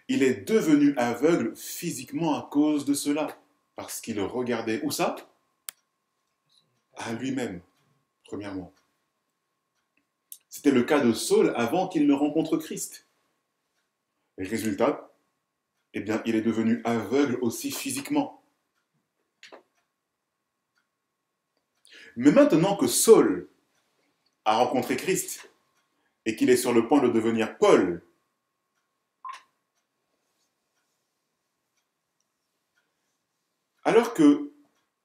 Il est devenu aveugle physiquement à cause de cela, parce qu'il regardait où ça? À lui-même, premièrement. C'était le cas de Saul avant qu'il ne rencontre Christ. Et résultat, eh bien, il est devenu aveugle aussi physiquement. Mais maintenant que Saul a rencontré Christ et qu'il est sur le point de devenir Paul, alors que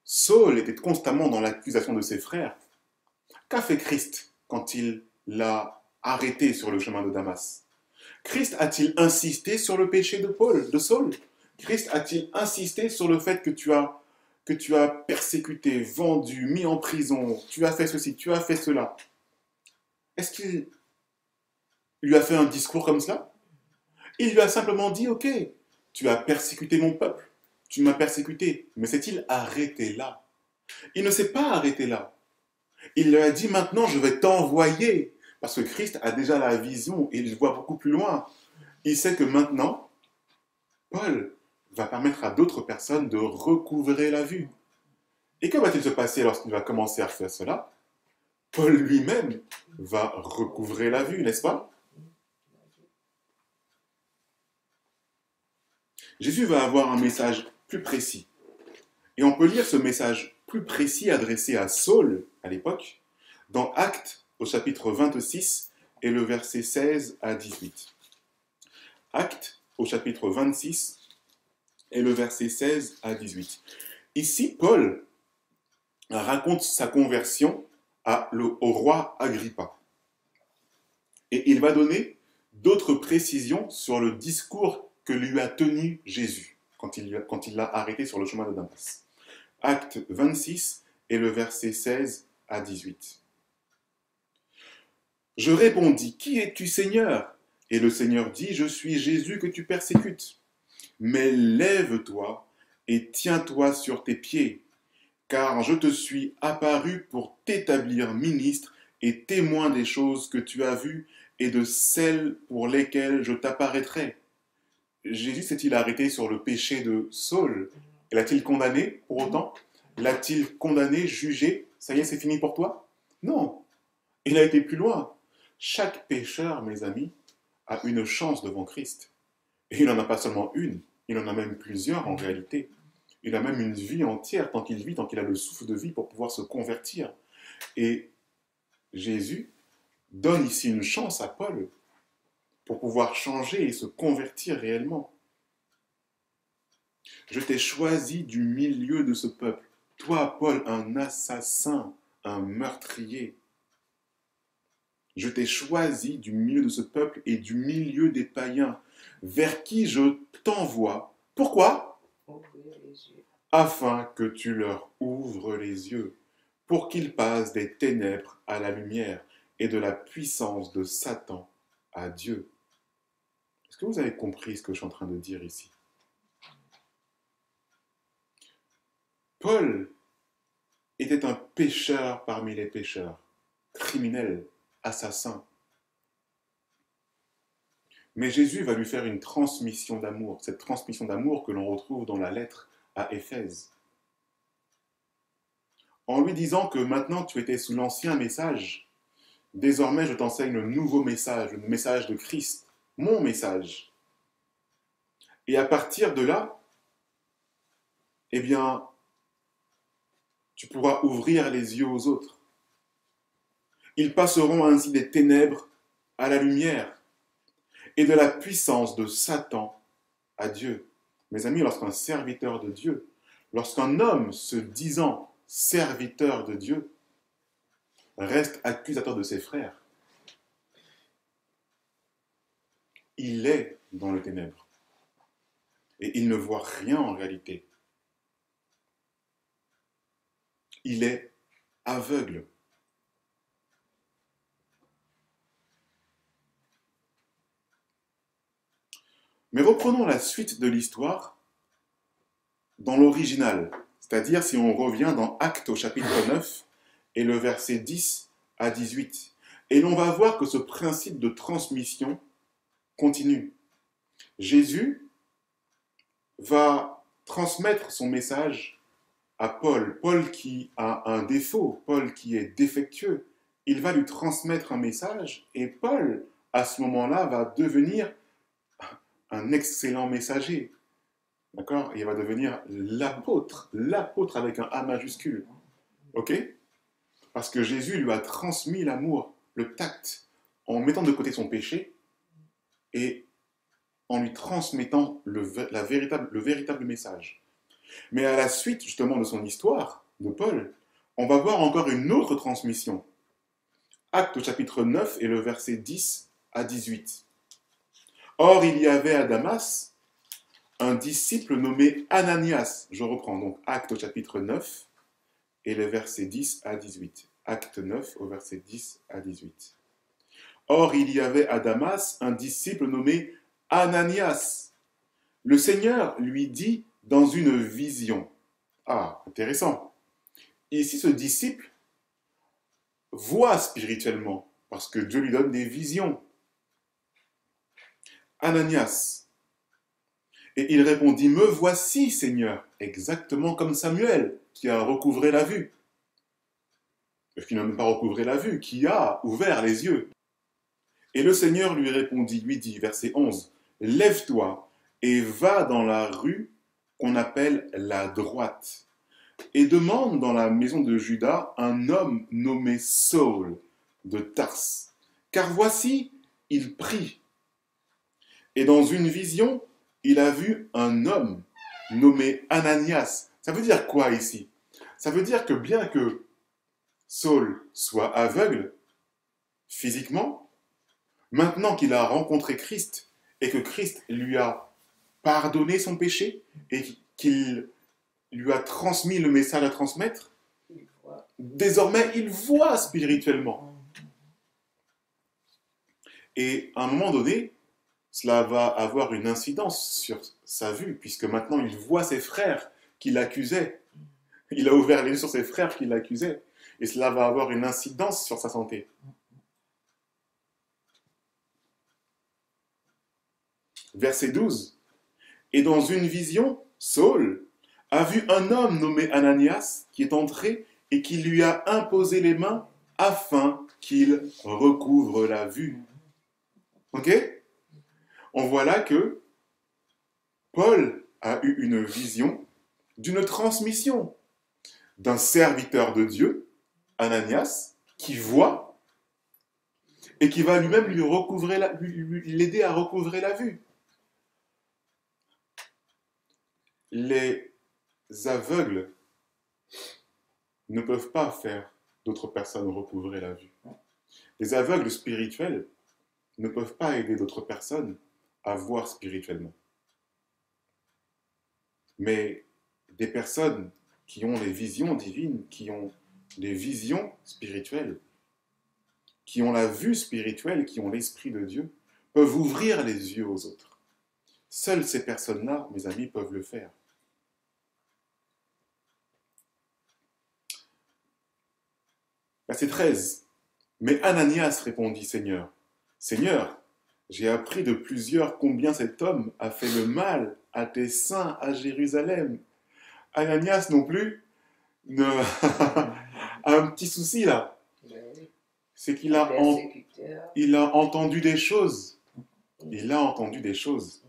Saul était constamment dans l'accusation de ses frères, qu'a fait Christ quand il l'a arrêté sur le chemin de Damas? Christ a-t-il insisté sur le péché de Saul? Christ a-t-il insisté sur le fait que tu as persécuté, vendu, mis en prison, tu as fait ceci, tu as fait cela? Est-ce qu'il lui a fait un discours comme cela? Il lui a simplement dit, ok, tu as persécuté mon peuple, tu m'as persécuté, mais s'est-il arrêté là? Il ne s'est pas arrêté là. Il lui a dit, maintenant je vais t'envoyer, parce que Christ a déjà la vision et il voit beaucoup plus loin. Il sait que maintenant, Paul va permettre à d'autres personnes de recouvrer la vue. Et que va-t-il se passer lorsqu'il va commencer à faire cela? Paul lui-même va recouvrer la vue, n'est-ce pas? Jésus va avoir un message plus précis. Et on peut lire ce message plus précis adressé à Saul à l'époque dans Actes au chapitre 26 et le verset 16 à 18. Actes au chapitre 26 et le verset 16 à 18. Ici, Paul raconte sa conversion au roi Agrippa. Et il va donner d'autres précisions sur le discours que lui a tenu Jésus quand il l'a arrêté sur le chemin de Damas. Acte 26 et le verset 16 à 18. Je répondis, qui es-tu, Seigneur? Et le Seigneur dit, je suis Jésus que tu persécutes. Mais lève-toi et tiens-toi sur tes pieds, car je te suis apparu pour t'établir ministre et témoin des choses que tu as vues et de celles pour lesquelles je t'apparaîtrai. Jésus s'est-il arrêté sur le péché de Saul? L'a-t-il condamné pour autant? L'a-t-il condamné, jugé? Ça y est, c'est fini pour toi? Non, il a été plus loin. Chaque pécheur, mes amis, a une chance devant Christ. Et il n'en a pas seulement une, il en a même plusieurs en réalité. Il a même une vie entière tant qu'il vit, tant qu'il a le souffle de vie pour pouvoir se convertir. Et Jésus donne ici une chance à Paul pour pouvoir changer et se convertir réellement. Je t'ai choisi du milieu de ce peuple. Toi, Paul, un assassin, un meurtrier. Je t'ai choisi du milieu de ce peuple et du milieu des païens, vers qui je t'envoie. Pourquoi? Afin que tu leur ouvres les yeux, pour qu'ils passent des ténèbres à la lumière et de la puissance de Satan à Dieu. Est-ce que vous avez compris ce que je suis en train de dire ici? Paul était un pécheur parmi les pécheurs, criminel, assassin. Mais Jésus va lui faire une transmission d'amour, cette transmission d'amour que l'on retrouve dans la lettre à Éphèse. En lui disant que maintenant tu étais sous l'ancien message, désormais je t'enseigne le nouveau message, le message de Christ, mon message. Et à partir de là, eh bien, tu pourras ouvrir les yeux aux autres. Ils passeront ainsi des ténèbres à la lumière et de la puissance de Satan à Dieu. Mes amis, lorsqu'un serviteur de Dieu, lorsqu'un homme se disant serviteur de Dieu, reste accusateur de ses frères, il est dans le ténèbre. Et il ne voit rien en réalité. Il est aveugle. Mais reprenons la suite de l'histoire dans l'original, c'est-à-dire si on revient dans Actes au chapitre 9 et le verset 10 à 18. Et l'on va voir que ce principe de transmission continue. Jésus va transmettre son message à Paul. Paul qui a un défaut, Paul qui est défectueux, il va lui transmettre un message et Paul, à ce moment-là, va devenir un excellent messager. D'accord? Il va devenir l'apôtre avec un A majuscule. Ok? Parce que Jésus lui a transmis l'amour, le tact, en mettant de côté son péché et en lui transmettant le véritable message. Mais à la suite, justement, de son histoire, de Paul, on va voir encore une autre transmission. Actes au chapitre 9 et le verset 10 à 18. Or, il y avait à Damas un disciple nommé Ananias. Je reprends donc Actes au chapitre 9 et le verset 10 à 18. Acte 9 au verset 10 à 18. Or, il y avait à Damas un disciple nommé Ananias. Le Seigneur lui dit dans une vision. Ah, intéressant. Ici, ce disciple voit spirituellement, parce que Dieu lui donne des visions. Ananias. Et il répondit, me voici, Seigneur, exactement comme Samuel, qui a recouvré la vue. Qui n'a même pas recouvré la vue, qui a ouvert les yeux. Et le Seigneur lui répondit, lui dit, verset 11, lève-toi et va dans la rue qu'on appelle la droite, et demande dans la maison de Judas un homme nommé Saul de Tarse. Car voici, il prie. Et dans une vision, il a vu un homme nommé Ananias. Ça veut dire quoi ici? Ça veut dire que bien que Saul soit aveugle physiquement, maintenant qu'il a rencontré Christ et que Christ lui a pardonné son péché et qu'il lui a transmis le message à transmettre, désormais il voit spirituellement. Et à un moment donné, cela va avoir une incidence sur sa vue, puisque maintenant il voit ses frères qui l'accusaient. Il a ouvert les yeux sur ses frères qui l'accusaient. Et cela va avoir une incidence sur sa santé. Verset 12. Et dans une vision, Saul a vu un homme nommé Ananias qui est entré et qui lui a imposé les mains afin qu'il recouvre la vue. Ok? On voit là que Paul a eu une vision d'une transmission d'un serviteur de Dieu, Ananias, qui voit et qui va lui-même l'aider à recouvrer la vue. Les aveugles ne peuvent pas faire d'autres personnes recouvrer la vue. Les aveugles spirituels ne peuvent pas aider d'autres personnes à voir spirituellement. Mais des personnes qui ont les visions divines, qui ont des visions spirituelles, qui ont la vue spirituelle, qui ont l'Esprit de Dieu, peuvent ouvrir les yeux aux autres. Seules ces personnes-là, mes amis, peuvent le faire. Verset 13. Mais Ananias répondit, Seigneur, j'ai appris de plusieurs combien cet homme a fait le mal à tes saints à Jérusalem. Ananias non plus a un petit souci là. C'est qu'il a, il a entendu des choses. Il a entendu des choses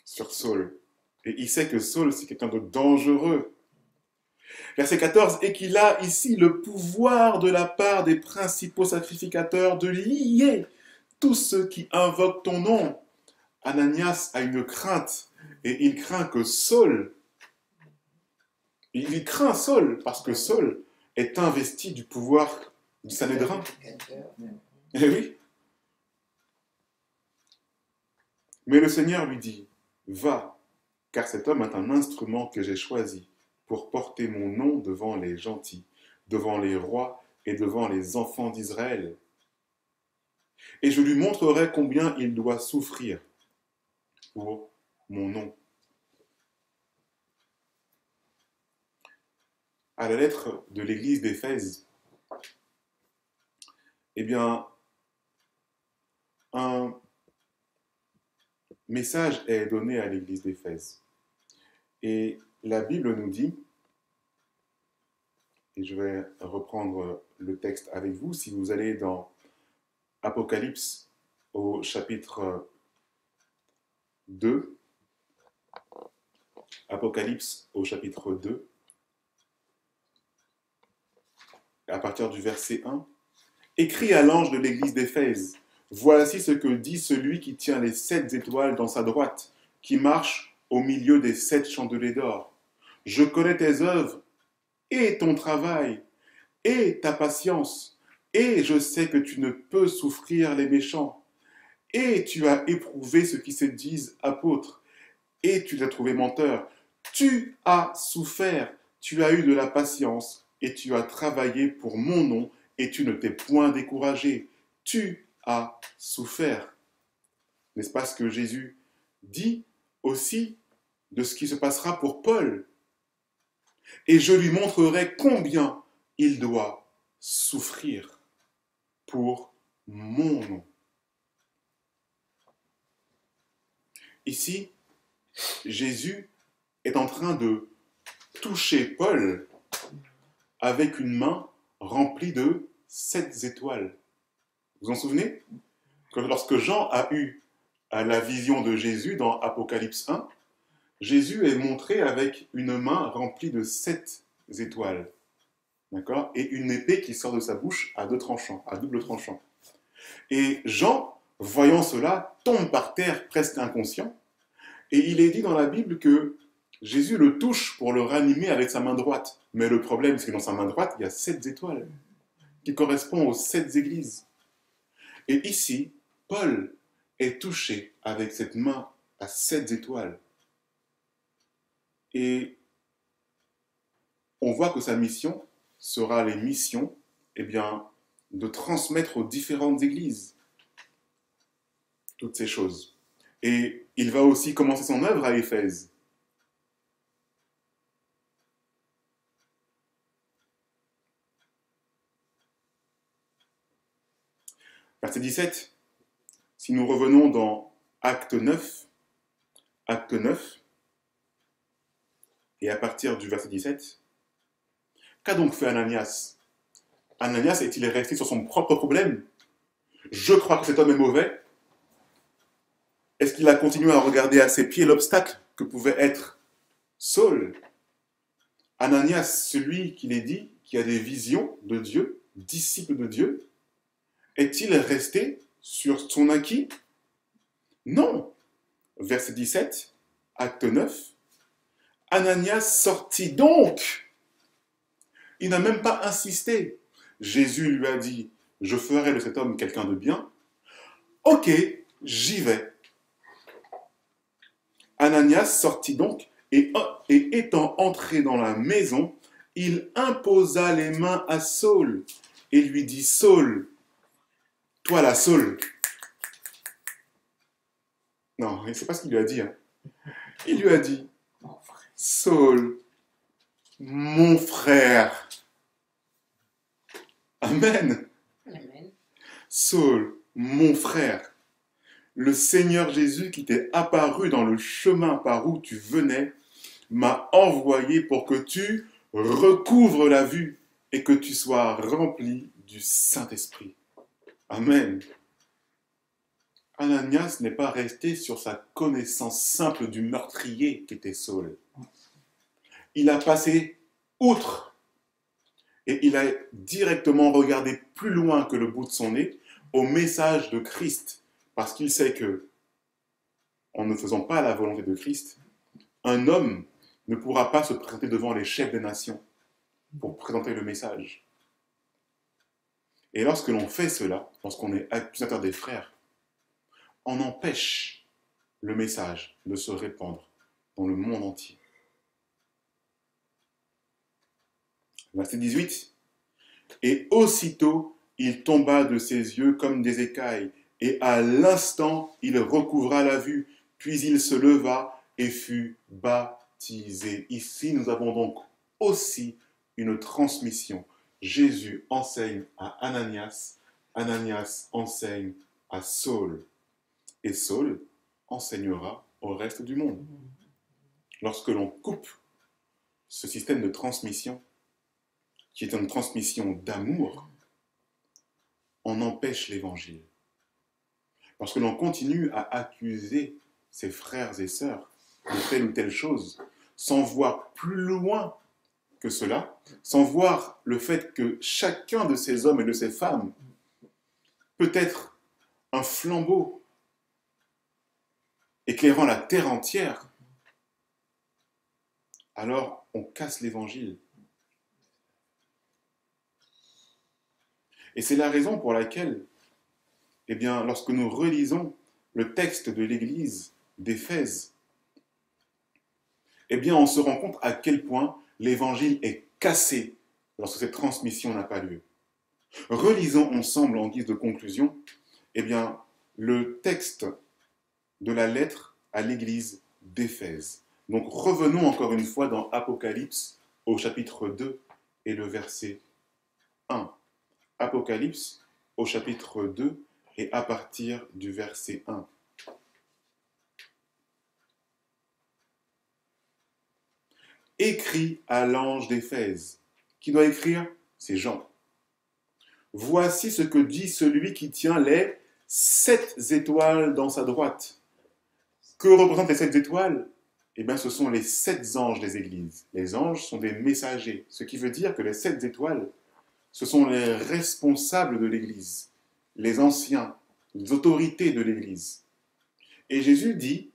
sur Saul. Et il sait que Saul, c'est quelqu'un de dangereux. Verset 14, et qu'il a ici le pouvoir de la part des principaux sacrificateurs de lier tous ceux qui invoquent ton nom. Ananias a une crainte, et il craint que Saul, il craint Saul, parce que Saul est investi du pouvoir du Sanhédrin. Eh oui. Mais le Seigneur lui dit, va, car cet homme est un instrument que j'ai choisi pour porter mon nom devant les gentils, devant les rois et devant les enfants d'Israël. Et je lui montrerai combien il doit souffrir pour mon nom. À la lettre de l'église d'Éphèse, eh bien, un message est donné à l'église d'Éphèse. Et la Bible nous dit, et je vais reprendre le texte avec vous, si vous allez dans Apocalypse au chapitre 2, Apocalypse au chapitre 2, à partir du verset 1, écrit à l'ange de l'église d'Éphèse, voici ce que dit celui qui tient les 7 étoiles dans sa droite, qui marche au milieu des 7 chandeliers d'or. Je connais tes œuvres et ton travail et ta patience, et je sais que tu ne peux souffrir les méchants. Et tu as éprouvé ceux qui se disent apôtres, et tu les as trouvés menteurs. Tu as souffert, tu as eu de la patience, et tu as travaillé pour mon nom, et tu ne t'es point découragé. Tu as souffert. N'est-ce pas ce que Jésus dit aussi de ce qui se passera pour Paul? Et je lui montrerai combien il doit souffrir pour mon nom. Ici, Jésus est en train de toucher Paul avec une main remplie de 7 étoiles. Vous vous en souvenez? Que lorsque Jean a eu la vision de Jésus dans Apocalypse 1, Jésus est montré avec une main remplie de 7 étoiles. D'accord? Et une épée qui sort de sa bouche à double tranchant. Et Jean, voyant cela, tombe par terre presque inconscient. Et il est dit dans la Bible que Jésus le touche pour le ranimer avec sa main droite. Mais le problème, c'est que dans sa main droite, il y a 7 étoiles qui correspondent aux 7 églises. Et ici, Paul est touché avec cette main à 7 étoiles. Et on voit que sa mission sera les missions, de transmettre aux différentes églises toutes ces choses. Et il va aussi commencer son œuvre à Éphèse. Verset 17, si nous revenons dans Acte 9, et à partir du verset 17, qu'a donc fait Ananias? Ananias est-il resté sur son propre problème? Je crois que cet homme est mauvais. Est-ce qu'il a continué à regarder à ses pieds l'obstacle que pouvait être Saul? Ananias, celui qu'il est dit, qui a des visions de Dieu, disciple de Dieu, est-il resté sur son acquis? Non. Verset 17, acte 9. Ananias sortit donc. Il n'a même pas insisté. Jésus lui a dit, je ferai de cet homme quelqu'un de bien. Ok, j'y vais. Ananias sortit donc et étant entré dans la maison, il imposa les mains à Saul et lui dit, Saul, toi la Saul. Non, c'est pas ce qu'il lui a dit. Hein. Il lui a dit, Saul, mon frère. Amen. Amen. Saul, mon frère. Le Seigneur Jésus qui t'est apparu dans le chemin par où tu venais m'a envoyé pour que tu recouvres la vue et que tu sois rempli du Saint-Esprit. Amen. Ananias n'est pas resté sur sa connaissance simple du meurtrier qu'était Saul. Il a passé outre et il a directement regardé plus loin que le bout de son nez au message de Christ, parce qu'il sait que, en ne faisant pas la volonté de Christ, un homme ne pourra pas se présenter devant les chefs des nations pour présenter le message. Et lorsque l'on fait cela, lorsqu'on est accusateur des frères, on empêche le message de se répandre dans le monde entier. Verset 18. Et aussitôt, il tomba de ses yeux comme des écailles, et à l'instant, il recouvra la vue, puis il se leva et fut baptisé. Ici, nous avons donc aussi une transmission. Jésus enseigne à Ananias, Ananias enseigne à Saul, et Saul enseignera au reste du monde. Lorsque l'on coupe ce système de transmission, qui est une transmission d'amour, on empêche l'évangile. Parce que l'on continue à accuser ses frères et sœurs de telle ou telle chose, sans voir plus loin que cela, sans voir le fait que chacun de ces hommes et de ces femmes peut être un flambeau éclairant la terre entière, alors on casse l'évangile. Et c'est la raison pour laquelle, eh bien, lorsque nous relisons le texte de l'église d'Éphèse, eh bien, on se rend compte à quel point l'évangile est cassé lorsque cette transmission n'a pas lieu. Relisons ensemble en guise de conclusion, eh bien, le texte de la lettre à l'église d'Éphèse. Donc revenons encore une fois dans Apocalypse au chapitre 2 et le verset 1. Apocalypse au chapitre 2 et à partir du verset 1. Écrit à l'ange d'Éphèse. Qui doit écrire? C'est Jean. Voici ce que dit celui qui tient les 7 étoiles dans sa droite. Que représentent les 7 étoiles? Eh bien, ce sont les 7 anges des églises. Les anges sont des messagers, ce qui veut dire que les 7 étoiles, ce sont les responsables de l'Église, les anciens, les autorités de l'Église. Et Jésus dit,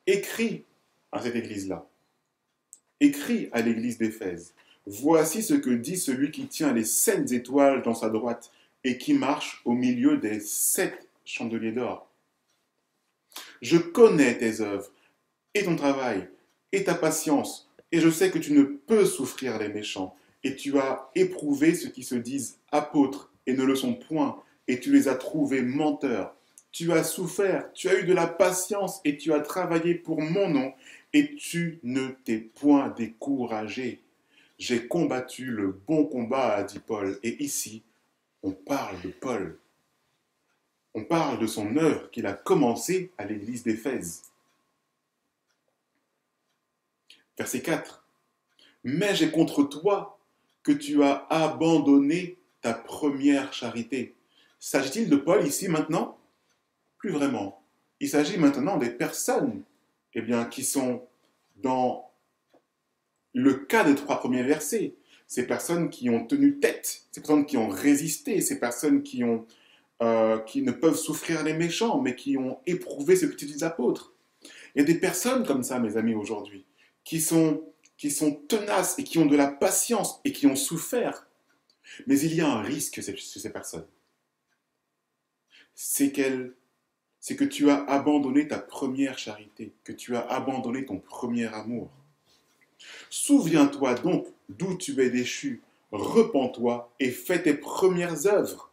écris à cette Église-là, écris à l'Église d'Éphèse, voici ce que dit celui qui tient les 7 étoiles dans sa droite et qui marche au milieu des 7 chandeliers d'or. Je connais tes œuvres et ton travail et ta patience, et je sais que tu ne peux souffrir les méchants, et tu as éprouvé ceux qui se disent apôtres et ne le sont point, et tu les as trouvés menteurs. Tu as souffert, tu as eu de la patience, et tu as travaillé pour mon nom, et tu ne t'es point découragé. J'ai combattu le bon combat, a dit Paul, et ici, on parle de Paul. On parle de son œuvre qu'il a commencée à l'église d'Éphèse. Verset 4. Mais j'ai contre toi que tu as abandonné ta première charité. S'agit-il de Paul ici maintenant? Plus vraiment. Il s'agit maintenant des personnes eh bien, qui sont dans le cas des 3 premiers versets. Ces personnes qui ont tenu tête, ces personnes qui ont résisté, ces personnes qui ne peuvent souffrir les méchants, mais qui ont éprouvé ce que tu dis apôtres. Il y a des personnes comme ça, mes amis, aujourd'hui, qui sont tenaces et qui ont de la patience et qui ont souffert. Mais il y a un risque chez ces personnes. C'est que tu as abandonné ta première charité, que tu as abandonné ton premier amour. Souviens-toi donc d'où tu es déchu. repens-toi et fais tes premières œuvres.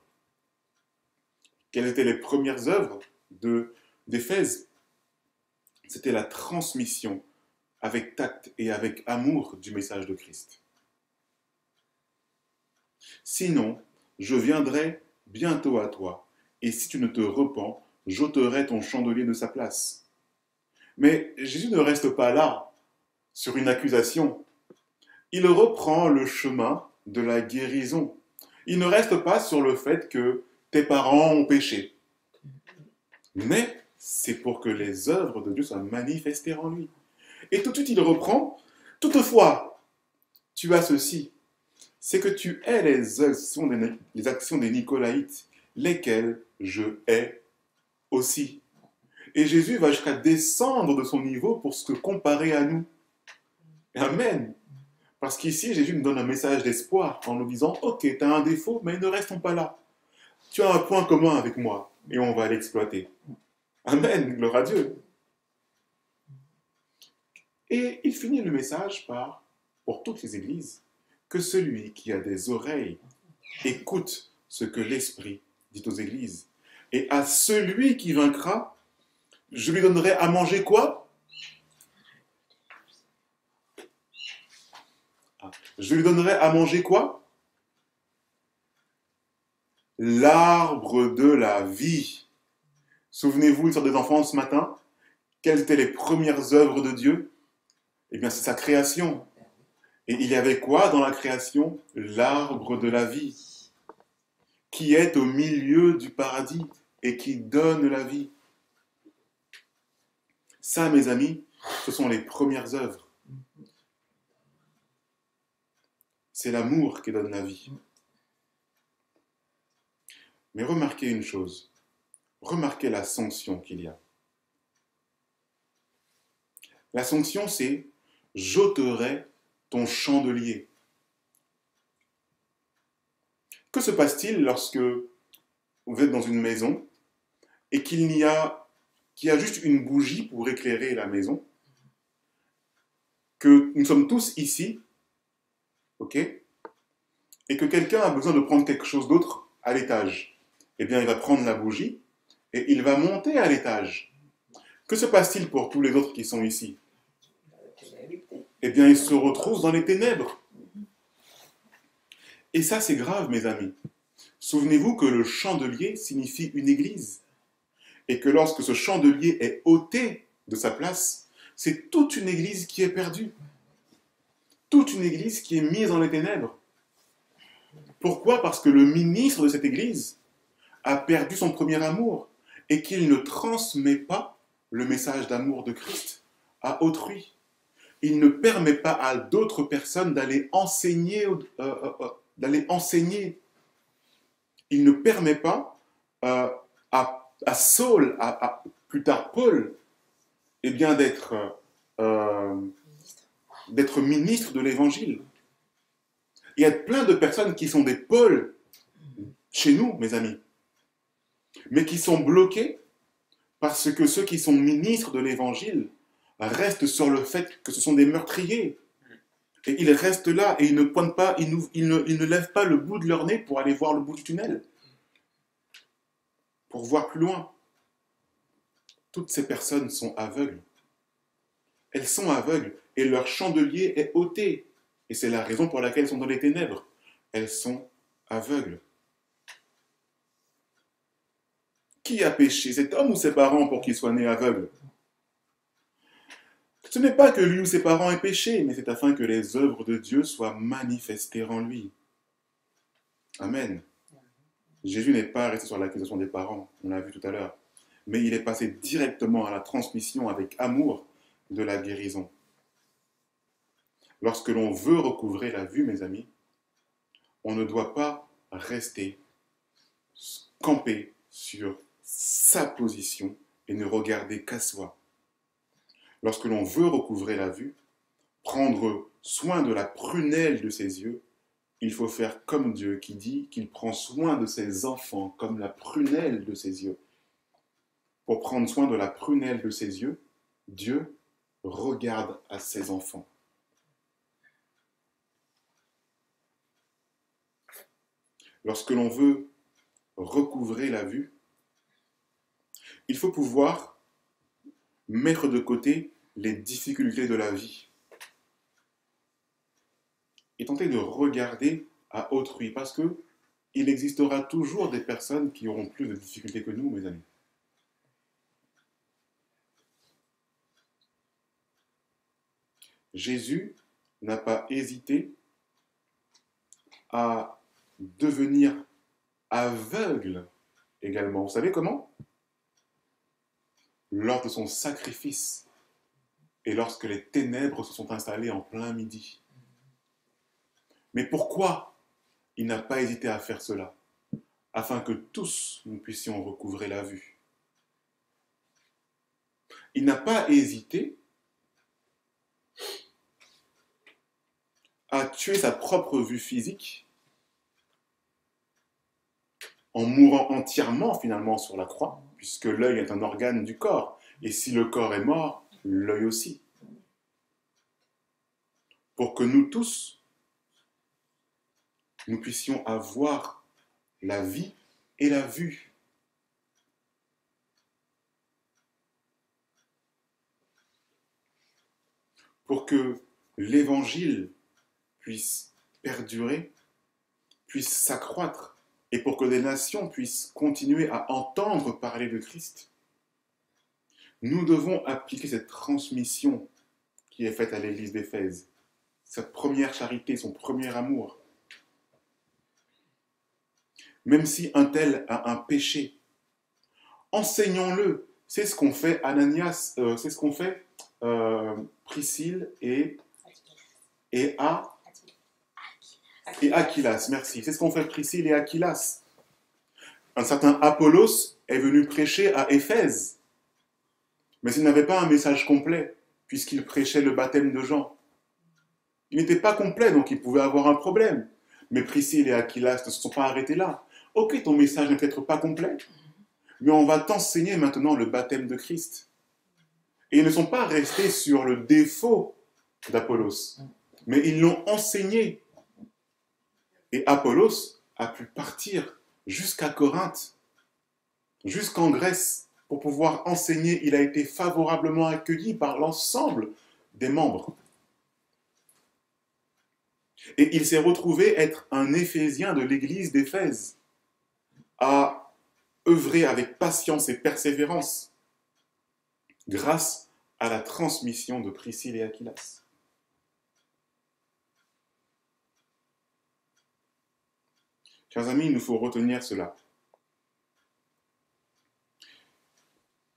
Quelles étaient les premières œuvres d'Éphèse? C'était la transmission avec tact et avec amour du message de Christ. Sinon, je viendrai bientôt à toi, et si tu ne te repens, j'ôterai ton chandelier de sa place. Mais Jésus ne reste pas là, sur une accusation. Il reprend le chemin de la guérison. Il ne reste pas sur le fait que tes parents ont péché. Mais c'est pour que les œuvres de Dieu soient manifestées en lui. Et tout de suite, il reprend. Toutefois, tu as ceci, c'est que tu hais les actions des Nicolaïtes, lesquelles je hais aussi. Et Jésus va jusqu'à descendre de son niveau pour se comparer à nous. Amen. Parce qu'ici, Jésus nous donne un message d'espoir en nous disant, ok, tu as un défaut, mais ne restons pas là. Tu as un point commun avec moi et on va l'exploiter. Amen, gloire à Dieu. Et il finit le message par, pour toutes les églises, que celui qui a des oreilles écoute ce que l'Esprit dit aux églises. Et à celui qui vaincra, je lui donnerai à manger quoi? Je lui donnerai à manger quoi? L'arbre de la vie. Souvenez-vous, l'histoire des enfants ce matin. Quelles étaient les premières œuvres de Dieu? Eh bien, c'est sa création. Et il y avait quoi dans la création? L'arbre de la vie, qui est au milieu du paradis et qui donne la vie. Ça, mes amis, ce sont les premières œuvres. C'est l'amour qui donne la vie. Mais remarquez une chose. Remarquez la sanction qu'il y a. La sanction, c'est « j'ôterai ton chandelier ». Que se passe-t-il lorsque vous êtes dans une maison et qu'il y a juste une bougie pour éclairer la maison, que nous sommes tous ici, ok, et que quelqu'un a besoin de prendre quelque chose d'autre à l'étage? Eh bien, il va prendre la bougie et il va monter à l'étage. Que se passe-t-il pour tous les autres qui sont ici? Eh bien, ils se retrouvent dans les ténèbres. Et ça, c'est grave, mes amis. Souvenez-vous que le chandelier signifie une église. Et que lorsque ce chandelier est ôté de sa place, c'est toute une église qui est perdue. Toute une église qui est mise dans les ténèbres. Pourquoi? Parce que le ministre de cette église a perdu son premier amour et qu'il ne transmet pas le message d'amour de Christ à autrui. Il ne permet pas à d'autres personnes d'aller enseigner. Il ne permet pas à Saul, plus tard Paul, eh bien d'être ministre de l'Évangile. Il y a plein de personnes qui sont des Paul chez nous, mes amis, mais qui sont bloqués parce que ceux qui sont ministres de l'Évangile restent sur le fait que ce sont des meurtriers. Et ils restent là et ils ne pointent pas, ils ne lèvent pas le bout de leur nez pour aller voir le bout du tunnel, pour voir plus loin. Toutes ces personnes sont aveugles. Elles sont aveugles et leur chandelier est ôté. Et c'est la raison pour laquelle elles sont dans les ténèbres. Elles sont aveugles. Qui a péché, cet homme ou ses parents, pour qu'il soit né aveugle? Ce n'est pas que lui ou ses parents aient péché, mais c'est afin que les œuvres de Dieu soient manifestées en lui. Amen. Jésus n'est pas resté sur l'accusation des parents, on l'a vu tout à l'heure, mais il est passé directement à la transmission avec amour de la guérison. Lorsque l'on veut recouvrer la vue, mes amis, on ne doit pas rester campé sur sa position et ne regarder qu'à soi. Lorsque l'on veut recouvrer la vue, prendre soin de la prunelle de ses yeux, il faut faire comme Dieu qui dit qu'il prend soin de ses enfants comme la prunelle de ses yeux. Pour prendre soin de la prunelle de ses yeux, Dieu regarde à ses enfants. lorsque l'on veut recouvrer la vue, il faut pouvoir mettre de côté les difficultés de la vie et tenter de regarder à autrui, parce que il existera toujours des personnes qui auront plus de difficultés que nous, mes amis. Jésus n'a pas hésité à devenir aveugle également. Vous savez comment? Lors de son sacrifice et lorsque les ténèbres se sont installées en plein midi. Mais pourquoi il n'a pas hésité à faire cela? Afin que tous nous puissions recouvrer la vue. Il n'a pas hésité à tuer sa propre vue physique en mourant entièrement finalement sur la croix, puisque l'œil est un organe du corps. Et si le corps est mort, l'œil aussi. Pour que nous tous, nous puissions avoir la vie et la vue. Pour que l'évangile puisse perdurer, puisse s'accroître, et pour que les nations puissent continuer à entendre parler de Christ, nous devons appliquer cette transmission qui est faite à l'église d'Éphèse, cette première charité, son premier amour. Même si un tel a un péché, enseignons-le. C'est ce qu'ont fait Ananias, c'est ce qu'ont fait Priscille et Aquilas, merci. C'est ce qu'ont fait Priscille et Aquilas. Un certain Apollos est venu prêcher à Éphèse, mais il n'avait pas un message complet, puisqu'il prêchait le baptême de Jean. Il n'était pas complet, donc il pouvait avoir un problème. Mais Priscille et Aquilas ne se sont pas arrêtés là. Ok, ton message n'est peut-être pas complet, mais on va t'enseigner maintenant le baptême de Christ. Et ils ne sont pas restés sur le défaut d'Apollos, mais ils l'ont enseigné. Et Apollos a pu partir jusqu'à Corinthe, jusqu'en Grèce, pour pouvoir enseigner. Il a été favorablement accueilli par l'ensemble des membres. Et il s'est retrouvé être un Éphésien de l'église d'Éphèse, à œuvrer avec patience et persévérance, grâce à la transmission de Priscille et Aquilas. Chers amis, il nous faut retenir cela.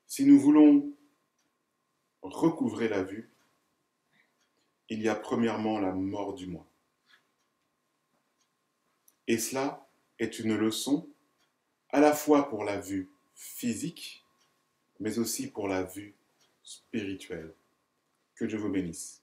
Si nous voulons recouvrer la vue, il y a premièrement la mort du moi. Et cela est une leçon à la fois pour la vue physique, mais aussi pour la vue spirituelle. Que Dieu vous bénisse.